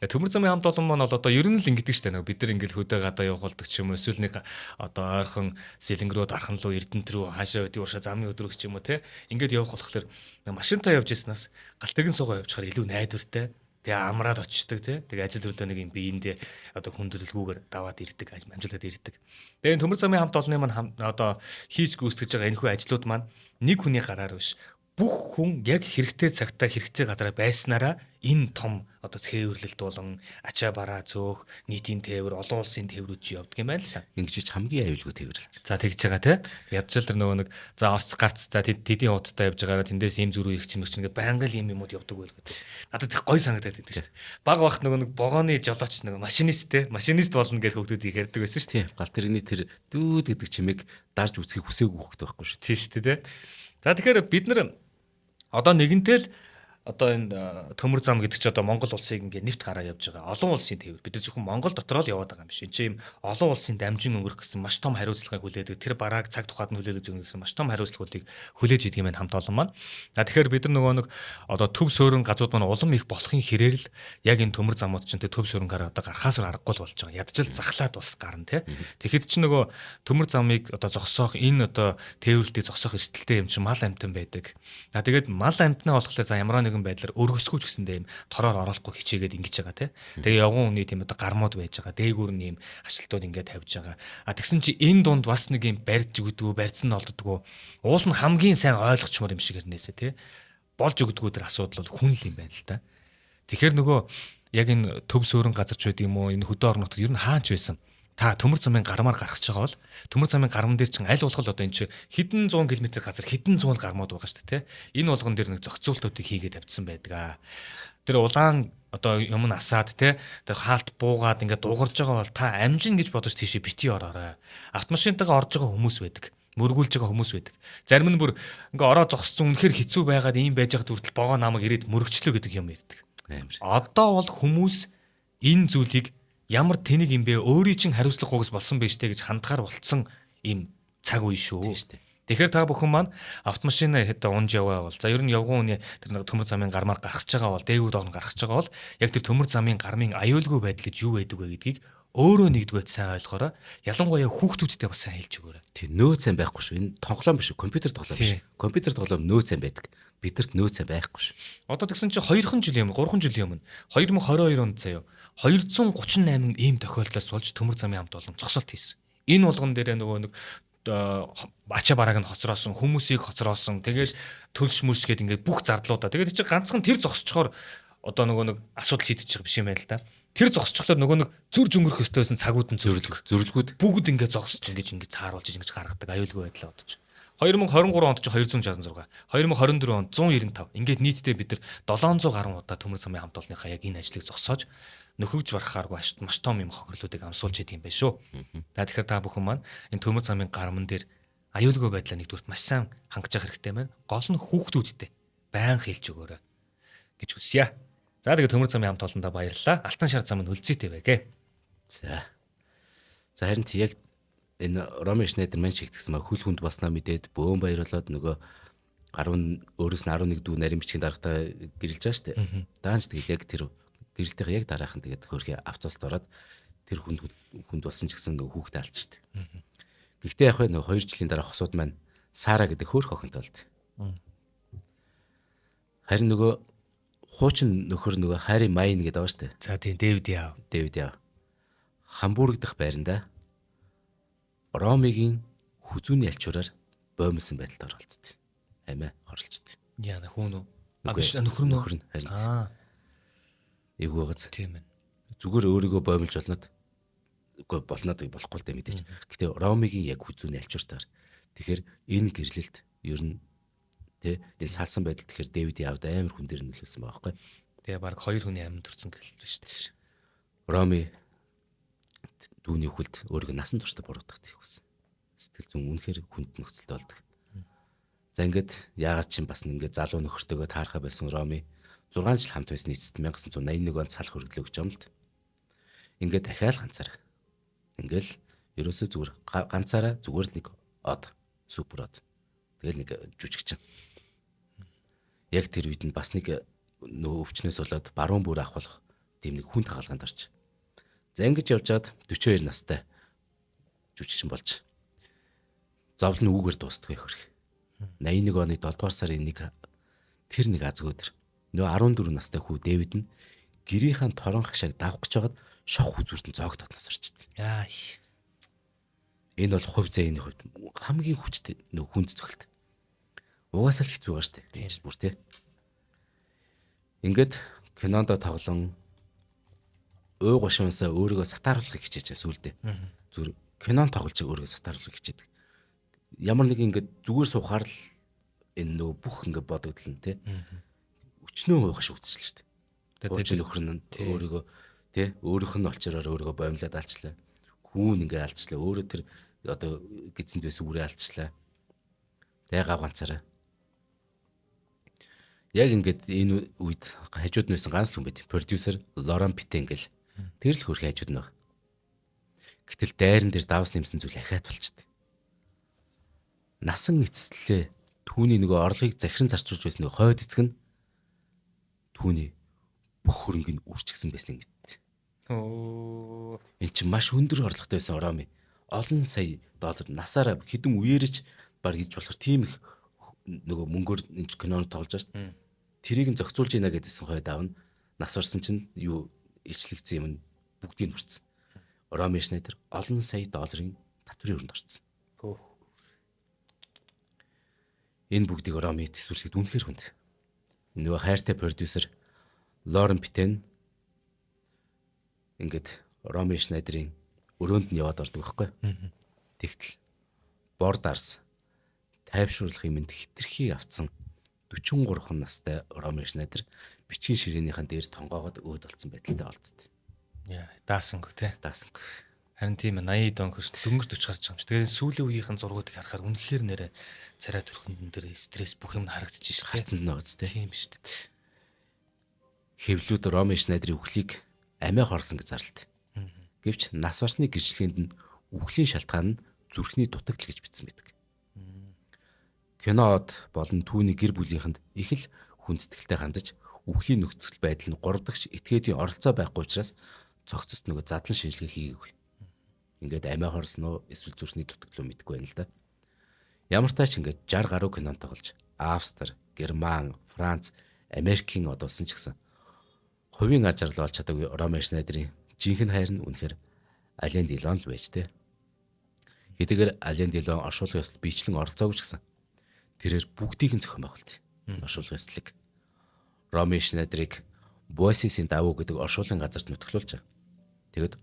Төмөр замын хамт олон маань бол одоо ер нь л ингэдэг штэ нөгөө бид нар ингээл хөдөө гадаа явуулдаг ч юм уу эсвэл нэг одоо ойрхон сэлэнг рүү дархан руу Эрдэнэт рүү хаашаа өдөө уушаа замын өдрөг ч юм уу те. Ингээд явах болохоор машинтаа явж яснаас галтэргэн суугаа явчихаар илүү найдвартай. Тэгээ амраад очдөг тий. Тэгээ ажил хөрлөө нэг юм биендээ одоо хүндрэлгүйгээр даваад ирдэг, амжилтад ирдэг. Тэгээ төмөр замын хамт олонны маань одоо хийж гүйцэтгэж байгаа энэхүү ажлууд маань нэг хүний гараар биш бүх хүн яг хэрэгтэй цагтаа хэрэгтэй газараа байснараа энэ том одоо тээвэрлэлт болон ачаа бараа зөөх нийтийн тээвэр олон улсын тээврүүд чи явдаг юм байна л та. Ингэж хамгийн аюулгүй тээвэрлэж. За тэгж байгаа те. Ядчил тэр нөгөө нэг за орц гарцтай тэдийн удаа явж байгаагаа тэндээс ийм зүрүү ирэх чинь ингээд байнга л юм юмуд явдаг байлгүй те. Надад их гой санагдаад байдаг шүү дээ. Баг бахт нөгөө нэг вагоны жолооч нөгөө машинист болно гэж хөгдөөд ярьдаг байсан шүү дээ. Тийм. Гал тэрний тэр дүүд гэдэг чимээг дарж үсгийг хүсээгүй хөхтэй байхгүй шүү. Тийм шүү дээ те. За тэгэхээр бид нар одоо нэгэнтэл одоо энэ төмөр зам гэдэг чи одоо Монгол улсыг ингээд нефт гараа явж байгаа. Олон улсын тээвэр. Бид зөвхөн Монгол дотор л яваад байгаа юм шиг. Энд чинь ийм олон улсын дамжин өнгөрөх гэсэн маш том хариуцлагыг хүлээдэг. Тэр барааг цаг тухайд нь хүлээлгэж өгнө гэсэн маш том хариуцлагуудыг хүлээж идэг юм байна хамт олон маань. Тэгэхээр бид нар нөгөө нэг одоо төв суурин газрууд маань улам их болохын хэрээр л яг энэ төмөр замууд чинь төв суурин гараа одоо гарахаас аргагүй л болж байгаа. Ядчил захлаад бас гарна те. Тэгэхэд чи нөгөө төмөр замыг одоо зогсоох энэ одоо тээвэрлэлтийг зогсоох эрсдэлтэй юм чинь мал амтан байдаг. Тэгээд мал амтнаа болохоор за ямар нэгэн байдлаар өргөсгүйч гэсэндээ юм тороор орохгүй хичээгээд ингэж байгаа те. Тэгээ явган үний тийм одоо гармууд байж байгаа. Дээгүүр нь юм ашлтууд ингээд тавьж байгаа. Тэгсэн чи энэ дунд бас нэг юм барьж өгдөгөө, барьсан нь олддоггүй. Уул нь хамгийн сайн ойлгочмор юм шиг ирнээсэ те. Болж өгдөгөө тэр асуудал бол хүн л юм байна л та. Тэгэхээр нөгөө яг энэ төв суурин газарч байд юм уу, энэ хөдөө орнууд ер нь хаач байсан. Та төмөр замын гармаар гарах гэж байгаа бол төмөр замын гарман дээр чинь аль болох л одоо энэ чинь хэдэн 100 км газар хэдэн 100 гармууд байгаа шүү дээ, тэ. Энэ болгон дээр нэг зохицуултуудыг хийгээд тавьдсан байдаг. Тэр улаан одоо юм насаад тэ тэр хаалт буугаад ингээд дуурж байгаа бол та амжин гэж бодож тийшээ бити ороорой. Автомашинтайгаа орж байгаа хүмүүс байдаг. Мөргүүлж байгаа хүмүүс байдаг. Зарим нь бүр ингээ ороо зогссон үнэхээр хэцүү байгаад ийм байж байгаа хүртэл богоо намайг ирээд мөрөгчлөө гэдэг юм ярьдаг. Одоо бол хүмүүс энэ зүйлийг ямар тэнийг юм бэ өөрийн чинь хариуцлага гогс болсон байж тээ гэж хандгаар болцсон ийм цаг үе шүү. Тэгэхээр та бүхэн маань автомашина хэд унж яваа бол за ер нь явган үний тэр нэг төмөр замын гармаар гарах гэж байгаа бол дээгүүр орн гарах гэж байгаа бол яг тэр төмөр замын гармын аюулгүй байдал гэж юу байдаг вэ гэдгийг өөрөө нэгдүгээр сайн ойлгоорой. Ялангуяа хүүхдүүдтэй бас сайн хэлж өгөөрэй. Тэг нөөц сайн байхгүй шүү. Энэ тоглоом биш, компьютер тоглоом биш. Компьютер тоглоом нөөц сайн байдаг. Бидэрт нөөц сайн байхгүй шүү. Одоо тэгсэн чинь 2хан жилийн өмнө 3хан жилийн өмнө 2022 онд заяа 238 ийм тохиолдлоос болж төмөр замын хамт олон зогсолт хийсэн. Энэ болгон дээрээ нөгөө нэг ачаа барааг нь хоцроосон, хүмүүсийг хоцроосон, тэгээд төлш мөрш гээд ингээд бүх зардлуудаа. Тэгээд чи ганцхан тэр зогсчохоор одоо нөгөө нэг асуудал шийдэж байгаа биш юм байл та. Тэр зогсчихлоо нөгөө нэг зүрж өнгөрөх ёстой байсан цагууд нь зөрлөгүүд бүгд ингээд зогсож ингээд цааруулж ингэж гаргадаг аюулгүй байдлаа бодож. 2023 онд ч 266, 2024 онд 195. Ингээд нийтдээ бид нар 700 гаруй удаа төмөр замын хамт олонныхаа яг энэ ажлыг зогсоож нөхөж барахааргүй маш том юм хохирлуудыг амсуулж идэм байх шүү. Тэгэхээр та бүхэн маань энэ төмөр замын гарман дээр аюулгүй байдлаа нэгдүгürt маш сайн хангаж явах хэрэгтэй байна. Гол нь хүүхдүүдтэй байн хэлж өгөөрэй гэж хүсье. За тэгээ төмөр замын хамт олондоо баярлалаа. Алтан шар зам нь хөлзийтэй байгээ. За харин яг энэ Роми Шнайдер маань шигдсэн хөл хүнд баснаа мэдээд бөөн баярлаад нөгөө 10 өөрөөс нь 11 дүү нарийн бичгийн дарагтаа гэрэлж байгаа шүү дээ. Даанч тэгээд яг тэр гэрэлтийн яг дараахан тэгээд хөрхий авцоолт ороод тэр хүнд болсон ч гэсэн нөгөө хүүхдээ алдчихсан шүү дээ. Гэхдээ яг нөгөө 2 жилийн дараа хосууд маань Сара гэдэг хөөх охинтой болд. Харин нөгөө хуучин нөхөр нөгөө Хари Майн гэдэг байгаа шүү дээ. За тийм Дэвид яав. Хамбург дахь байранда Ромигийн хүзүүний альчуураар боомлсон байдалд оролцдог. Амиа хорлцдог. Яна хүүн үү? Нөхөр нь харин. Эвгүй гоц. Тийм ээ. Зүгээр өөрийгөө боомлж болнод болохгүй л дээ мэдээж. Гэтэ Ромигийн яг хүзүүний альчууртаар. Тэгэхээр энэ гэрлэлт ер нь тэ энэ салсан байдал тэгэхээр Дэвидийн авд амар хүн дээр нөлөөсөн байгаа байхгүй. Тэгээ баг 2 хүний амьд төрсэн гэрлэлт байна шүү дээ. Роми дүүний хүлд өөрийгөө насан туршдаа буруутгах гэсэн. Сэтгэл зүйн үнэхээр хүнд нөхцөлтэй болдог. За ингээд яагаад ч юм бас ингээд залуу нөхөртөөгөө таархаа байсан Роми 6 жил хамт байсан нийцэд 1981 онд салах хөргөлөө өгч юм л. Ингээд дахиад ганцаараа. Ингээл ерөөсөө зүгээр ганцаараа зүгээр л нэг од супер од. Тэгэл нэг жүжигчин. Яг тэр үед нь бас нэг нөө өвчнөөс болоод баруун бүр авах тийм нэг хүн тагалгаанд орж. За ингэж явжгаад 42 настай жүжигчин болж зовлон үүгээр дуустдаг хөрх. 81 оны 7 дугаар сарын тэр нэг азгүй өдөр нөө 14 настай хүү Дэвид нь гэрийнхэн торон хашааг давах гэж байгаад шох үзүүртэн зоог дотноос орчихдээ. Яа. Энэ бол хувь зээний хувьд хамгийн хүчтэй нөө хүнд зөвхөлт. Угаасаа л хэцүү байгаа шүү дээ. Тэгж бүр тий. Ингээд кинонд тоглон ууг гошуунсаа өөрийгөө сатааруулахыг хичээж сүулдэ. Зүгээр кинон тоглож өөрийгөө сатааруулахыг хичээдэг. Ямар нэг ингээд зүгээр суухаар л энэ нөгөө бүх ингээд бодогдлон тий. Өчнөө уугаш үзчихлээ шүү дээ. Тэгээд нөхөр нь өөрийгөө тий өөрийнх нь олчроор өөрийгөө боомлоод алчлаа. Хүүн ингээд алчлаа. Өөрөө тэр одоо гидсэнд байсан үрээ алчлаа. Тэгээ гавганцаараа. Яг ингээд энэ үед хажууд нь байсан ганц хүн байт. Продюсер Лоран Питен гэл. Тэр л хөрх хажууд нь баг. Гэтэл дайран дээр давс нэмсэн зүйл ахиад болчихдээ. Насан эцэслээ түүний нөгөө орлогыг захиран зарцуулж байсан нөгөө хойд эцэг нь түүний бүх хөрөнгөний үрчгсэн байсныг мэдтээ. Энд чинь маш өндөр орлоготой байсан Ороми. Олон сая доллар насаараа хэдэн үеэрч баг хийж болохоор тийм их нөгөө мөнгөөр энэ кинонд тоглож байгаа шүү дээ. Тэрийг нь зохицуулж ийна гэдсэн хойд аав нь нас барсан чинь юу ичлэгдсэн юм бүгдийг нь хүртсэн. Роми Шнайдер олон сая долларын татврын өрөнд орсон. Энэ бүгдийг Роми төсвөрлөхөд үнэхээр хүнд. Нөгөө хайртай продюсер Лорен Питен ингээд Роми Шнайдерийн өрөөнд нь яваад ордог байхгүй. Тэгтэл бор дарс тайвшруулах юмд хитрхи авцсан 43 настай Роми Шнайдер бичгийн ширээнийхэн дээр тонгоогоод өөд олцсон байдалтай олдсон. Яа, даасангүй тий. Даасангүй. Харин тийм 80 он хөрш дөнгөж 40 гарч байгаа юм чи. Тэгээд сүүлийн үеийнхэн зургуудыг харахаар үнэхээр нэрэ царай төрхөн дээр стресс бүх юм харагдчих шүү дээ. Харцанд нь байгаа тий. Тийм шүү дээ. Хэвлүүд Роми Шнайдерийн үхлийг амиа хорсон гэж зарлалт. Гэвч нас барсны гэрчлэгэнд нь үхлийн шалтгаан нь зүрхний дутагдал гэж бичсэн байдаг. Кинод болон түүний гэр бүлийнхэнд их л хүндэтгэлтэй хандаж үхлийн нөхцөл байдал нь 3 дахь этгээдийн оролцоо байхгүй учраас цогцост нөгөө задлан шинжилгээ хийгээгүй. Ингээд амиа хорсон уу эсвэл зүрхний дутагдлуу мэдэхгүй байна л да. Ямар ч тач ингээд 60 гаруй кинонд тоглож Австри, Герман, Франц, Америкийн од болсон ч гэсэн хувийн аж аргал олж чадаагүй Роми Шнайдерийн жинхэнэ хайр нь үнэхээр Ален Делон л байж тээ. Хэдийгээр Ален Делон оршуулгын ёслол бичлэн оролцоогүй ч гэсэн тэрээр бүгдийг нь зохион байгуулт. Оршуулгын ёслолыг Роми Шнайдерийг Буасисын давуу гэдэг оршуулгын газарт нутаглуулж байгаа. Тэгэд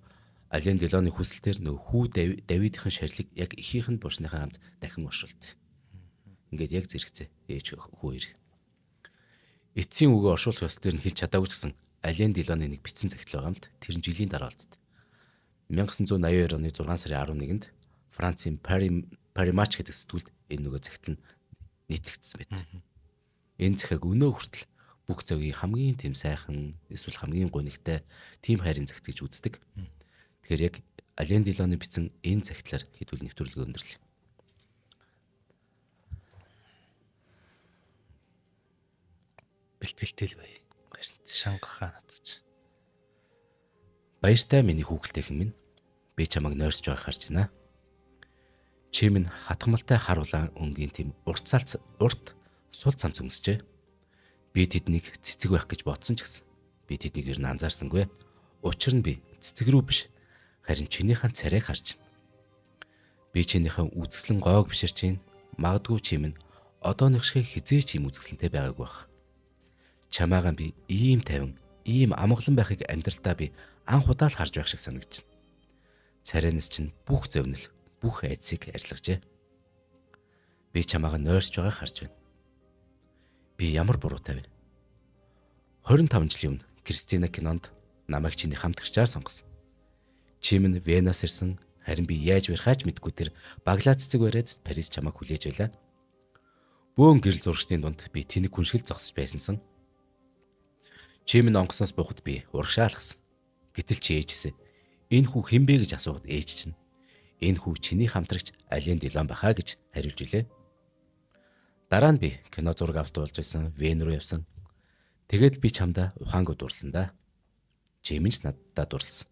Ален Делоны хүсэлтээр нөх хүү Давидын шарилыг яг ихийнх нь бурсныхаа хамт дахин оршуулт. Ингээд яг зэрэгцээ ээж хүү хоёр. Эцсийн үгээ оршуулах ёслолтээр нь хэлж чадаагүй ч гэсэн Ален Делоны нэг бичсэн захидал байгаа юм л тэр нь жилийн дараа олдсон. 1982 оны 6 сарын 11-нд Францын Паримач гэдэг сэтгүүлд энэ нөгөө захидал нь нийтлэгдсэн байт. Энэ захиаг өнөө хүртэл бүх завгийн хамгийн тийм сайхан эсвэл хамгийн гонигтай тийм хайрын захид гэж үздэг. Тэгэхээр яг Ален Делоны бичсэн энэ захидлаар хэдүүл нэвтрүүлэг өндөрлөө. Бэлтгэлтэй л бай. Шангахаа натаж. Баяртай миний хүүхэлтэй хэн минь. Би чамайг нойрсож байгааг харж байна. Чи минь хатгамалтай хар улаан өнгийн тийм урт сул цамц өмсчээ. Би тэднийг цэцэг байх гэж бодсон ч гэсэн би тэднийг ер нь анзаарсангүй. Учир нь би цэцэг рүү биш харин чинийхэн царайг харж байна. Би чинийхэн үзэсгэлэн гоог бишэр чинь магадгүй чи минь одооных шиг хизээч юм үзэсгэлэнтэй байгаагүй байх. Чамаагаа би ийм тайван, ийм амгалан байхыг амьдралдаа би анх удаа л харж байх шиг санагдчихна. Царайнаас чинь бүх зовнил, бүх айдсыг арилгажээ. Би чамаагаа нойрсож байгааг харж байна. Би ямар буруутай вэ? 25 жилийн өмнө Кристина кинонд намайг чиний хамт гэрчээр сонгосон. Чи минь Венас ирсэн, харин би яаж барихаач мэдгүй тэр баглаа цэцэг бариад Парис чамайг хүлээж байлаа. Бөөн гэрэл зурагчдын дунд би тэнэг хүншгэл зогсож байсансан. Чи минь онгоцноос буухад би урагшаалгасан. Гэтэл чи ээжсэн. Энэ хүү хэн бэ гэж асууад ээж чинь. Энэ хүү чиний хамтрагч Ален Делон бахаа гэж хариулж илээ. Дараа нь би кино зураг авт болж байсан, Вен руу явсан. Тэгээд би чамдаа ухаангууд дурлсан да. Чи минь ч надад дурлсан.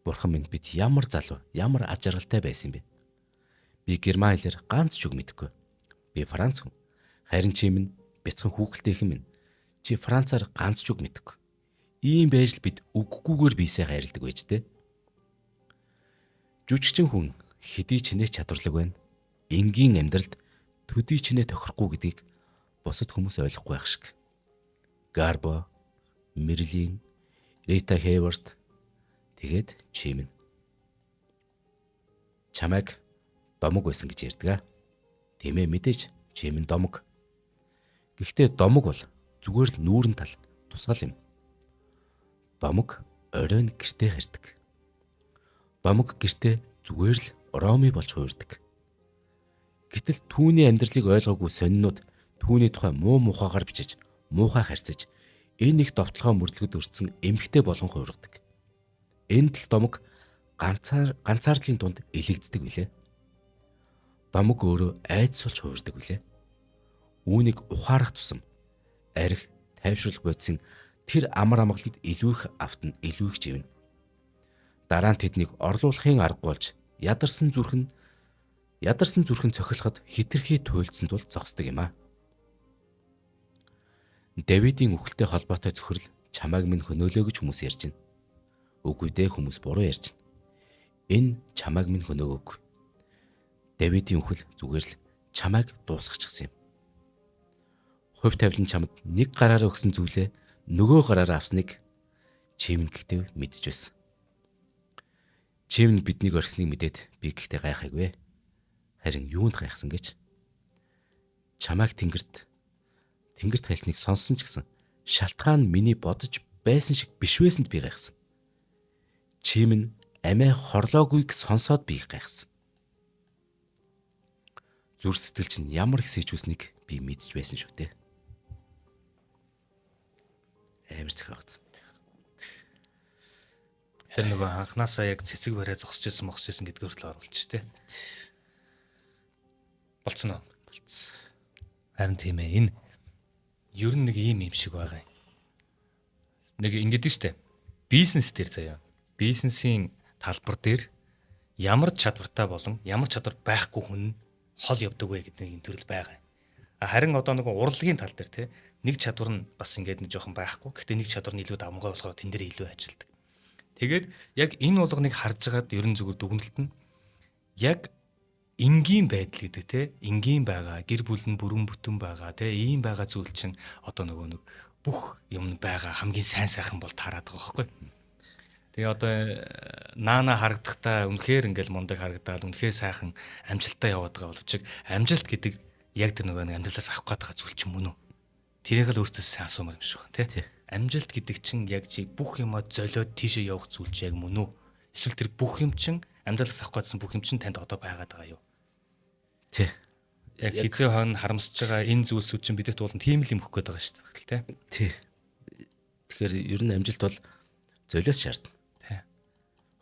Бурхан минь бид ямар залуу, ямар аж аргалтай байсан юм бэ? Би герман хэлээр ганц ч үг мэдэхгүй. Би Франц хүн. Харин чи минь бяцхан хүүхэлтэй хэн минь. Чи Францаар ганц ч үг мэдэхгүй. Ийм байж л бид үггүйгээр биесээ хайрладаг байж тээ. Жүжигчин хүн хэдий чинээ чадварлаг байна. Энгийн амьдралд төдий чинээ тохирохгүй гэдгийг бусад хүмүүс ойлгохгүй байх шиг. Гарбо, Мерлин, Рита Хейворд тэгээд Чимэн. Чамайг домог байсан гэж ярьдаг. Тийм ээ, мэдээж Чимэн домог. Гэхдээ домог бол зүгээр л нүүрэн тал тусгал юм. Домог оройн гэртээ харьдаг. Домог гэртээ зүгээр л роми болж хуурдаг. Гэтэл түүний амьдралыг ойлгоогүй сонинууд түүний тухай муу мухагаар бичиж, муухай харьцаж, энэ их довтлогоо мөрдлөгөд өртсөн эмхтэй болгон хуургадаг. Энэ л домог ганцаардлын дунд элэгддэг билээ. Домог өөрөө айдас болж хуурдаг билээ. Үүнийг ухаарах тусам арх, тайвшруулах бодисын тэр амар амгаланд илүү их автан илүү их живнэ. Дараа нь тэднийг орлуулахын аргагүй болж ядарсан зүрхэн цохилоход хитрхи туйлдсан тул зогсдог юм аа. Давидын үхэлтэй холбоотой зөвхөрл чамайг минь хөнөөлөө гэж хүмүүс ярьж байна. Үгүй дээ, хүмүүс буруу ярьж байна. Энэ чамайг минь хөнөөгөөгүй. Давидын үхэл зүгээр л чамайг дуусгачихсан юм. Хувь тавилан чамд нэг гараараа өгсөн зүйлээ нөгөө гараараа авсныг Чимэн гэхдээ мэдж байсан. Чимэн биднийг орхисныг мэдээд би гэхдээ гайхаагүй. Харин юунд гайхсан гэж? Чамайг тэнгэрт хайсныг сонссон ч гэсэн шалтгаан миний бодож байсан шиг биш байсанд би гайхсан. Чимэн амиа хорлоогүйг сонсоод би гайхсан. Зүр сэтгэл чинь ямар их сэжүүлсэнийг би мэдж байсан шүү дээ. Амар зөхөгт. Тэр нөгөө анханасаа яг цэцэг барай зогсож байсан гэдгээр л оруулж штэ. Болцсон уу? Болцсон. Харин тийм ээ, энэ ер нь нэг ийм юм шиг байгаа юм. Нэг ингэдэж штэ. Бизнес дээр заяа. Бизнесийн талбар дээр ямар чадвартай болон ямар чадвар байхгүй хүн хол явдаг вэ гэдэг нэг төрөл байгаа. Харин одоо нэг урлагийн тал дээр те нэг чадвар нь бас ингээд нэг жоохон байхгүй. Гэхдээ нэг чадвар нь илүү давмгай болохоор тэн дээр илүү ажилдаг. Тэгээд яг энэ болгоныг харж байгаад ерөн зүгээр дүгнэлт нь яг энгийн байдал гэдэг те энгийн байгаа гэр бүл нь бүрэн бүтэн байгаа те ийм байгаа зүйл чинь одоо нөгөө нэг бүх юм байгаа хамгийн сайн сайхан бол таарад байгаа байхгүй. Тэгээ одоо наана харагдахдаа үнэхээр ингээл мундаг харагдаал үнэхээр сайхан амжилттай яваад байгаа боловч амжилт гэдэг яг тэр нөгөө амьдралаас авах гээд байгаа зүйл чинь мөн үү? Тэрийг л өөртөө сайн асуумаар юм шиг байна те. Амжилт гэдэг чинь яг чи бүх юмаа золиод тийшээ явах зүйл чи яг мөн үү? Эсвэл тэр бүх юм чинь амьдралаас авах гэсэн бүх юм чинь танд одоо байгаад байгаа юу? Тий. Яг хизээ хойно харамсаж байгаа энэ зүйлсүүд чинь бидэт болон тийм л юм өгөх гээд байгаа шүү дээ. Тий. Тэгэхээр ер нь амжилт бол золиос шаардна. Тий.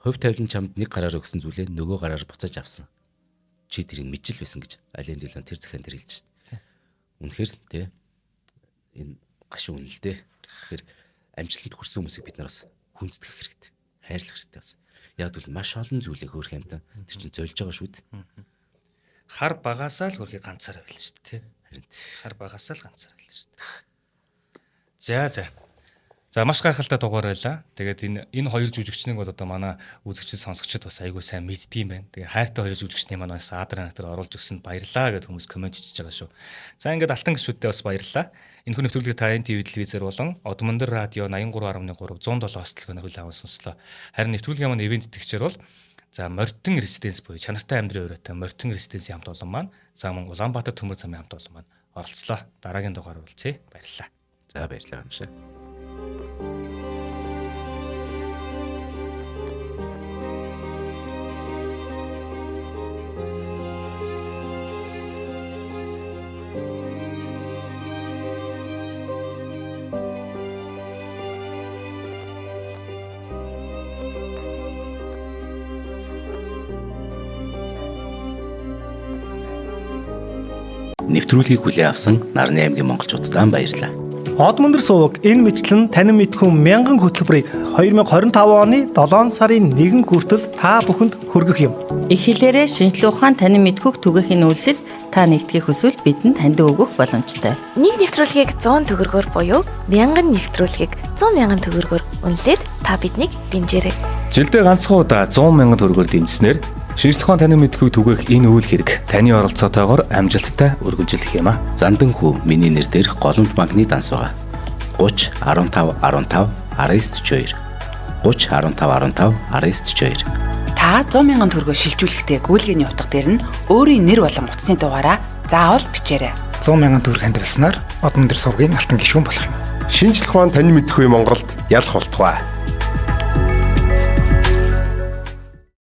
Хувь тавилан чамд нэг гараар өгсөн зүйлээ нөгөө гараар буцааж авсан. Чи тэрийг мэдчил байсан гэж Ален Делон тэр захиан дээр хэлж шүү дээ. Үнэхээр тий. Энэ гашуун л дээ. Тэгэхээр амжилтанд хүрсэн хүмүүсийг бид нараас хүндэтгэх хэрэгтэй. Хайрлах хэрэгтэй бас. Яг бол маш олон зүйлийг хөөх юм та. Тэр чинь золж байгаа шүү дээ. Хар багасаа л хөрхий ганцаараа байл шүү дээ. Харин хар багасаа л ганцаараа байл шүү дээ. За маш гайхалтай дугаар байлаа. Тэгээд энэ хоёр жүжигчнийг бол одоо манай үзэгчид сонсогчид бас айгүй сайн мэддэг юм байна. Тэгээд хайртай хоёр жүжигчний манаас Адран актер оруулж өгсөнд баярлалаа гэд хүмүүс комент хийж байгаа шүү. За ингээд алтан гişүүдтэй бас баярлалаа. Энэ хүн нэвтрүүлгийг та ТV телевизээр болон Одмондор радио 83.3 107 остолгоор хүлээн аван сонслоо. Харин нэвтрүүлгийн маань ивент итгэгчээр бол за Мортон резиденс буюу чанартай амьдрын өрөөтэй Мортон резиденсийн хамт олон маань за мөн Улаанбаатар төмөр замын хамт олон маань оролцлоо. Дараагийн дугаар уулзъя. Баярлалаа. за баярлалаа гамшаа. Нэвтрүүлгийг хүлээн авсан Нарны аймгийн монголчуудад баярлалаа. Одмондор суваг энэ мэтлэн танин мэдхүн 1000 хөтөлбөрийг 2025 оны 7 сарын 1 хүртэл та бүхэнд хүргэх юм. Их хэлээрээ шинжлэх ухаан танин мэдхүх түгээхийн үйлсэд та нэгтгэх хүсвэл бидэнд таньд өгөх боломжтой. Нэг нэвтрүүлгийг 100 төгрөгөөр буюу 1000 нэвтрүүлгийг 100,000 төгрөгөөр үнэлээд та биднийг дэмжээрэй. Жилдээ ганцхан удаа 100,000 төгрөгөөр дэмжснээр Шинжлэх ухаан танин мэдхүйг түгээх энэ үйл хэрэг таны оролцоотойгоор амжилттай үргэлжлэх юм а. Зандан хүү миний нэр дээрх голомт банкны данс байгаа. 30 15 15 1942 30 15 15 1942. Та 100,000 төгрөгөөр шилжүүлэхдээ гүйлгээний утга дээр нь өөрийн нэр болон утасны дугаараа заавал бичээрэй. 100,000 төгрөг хандвалснаар Одон өдөр сувгийн алтан гишүүн болох юм. Шинжлэх ухаан танин мэдхгүй Монголд ялах болтугай.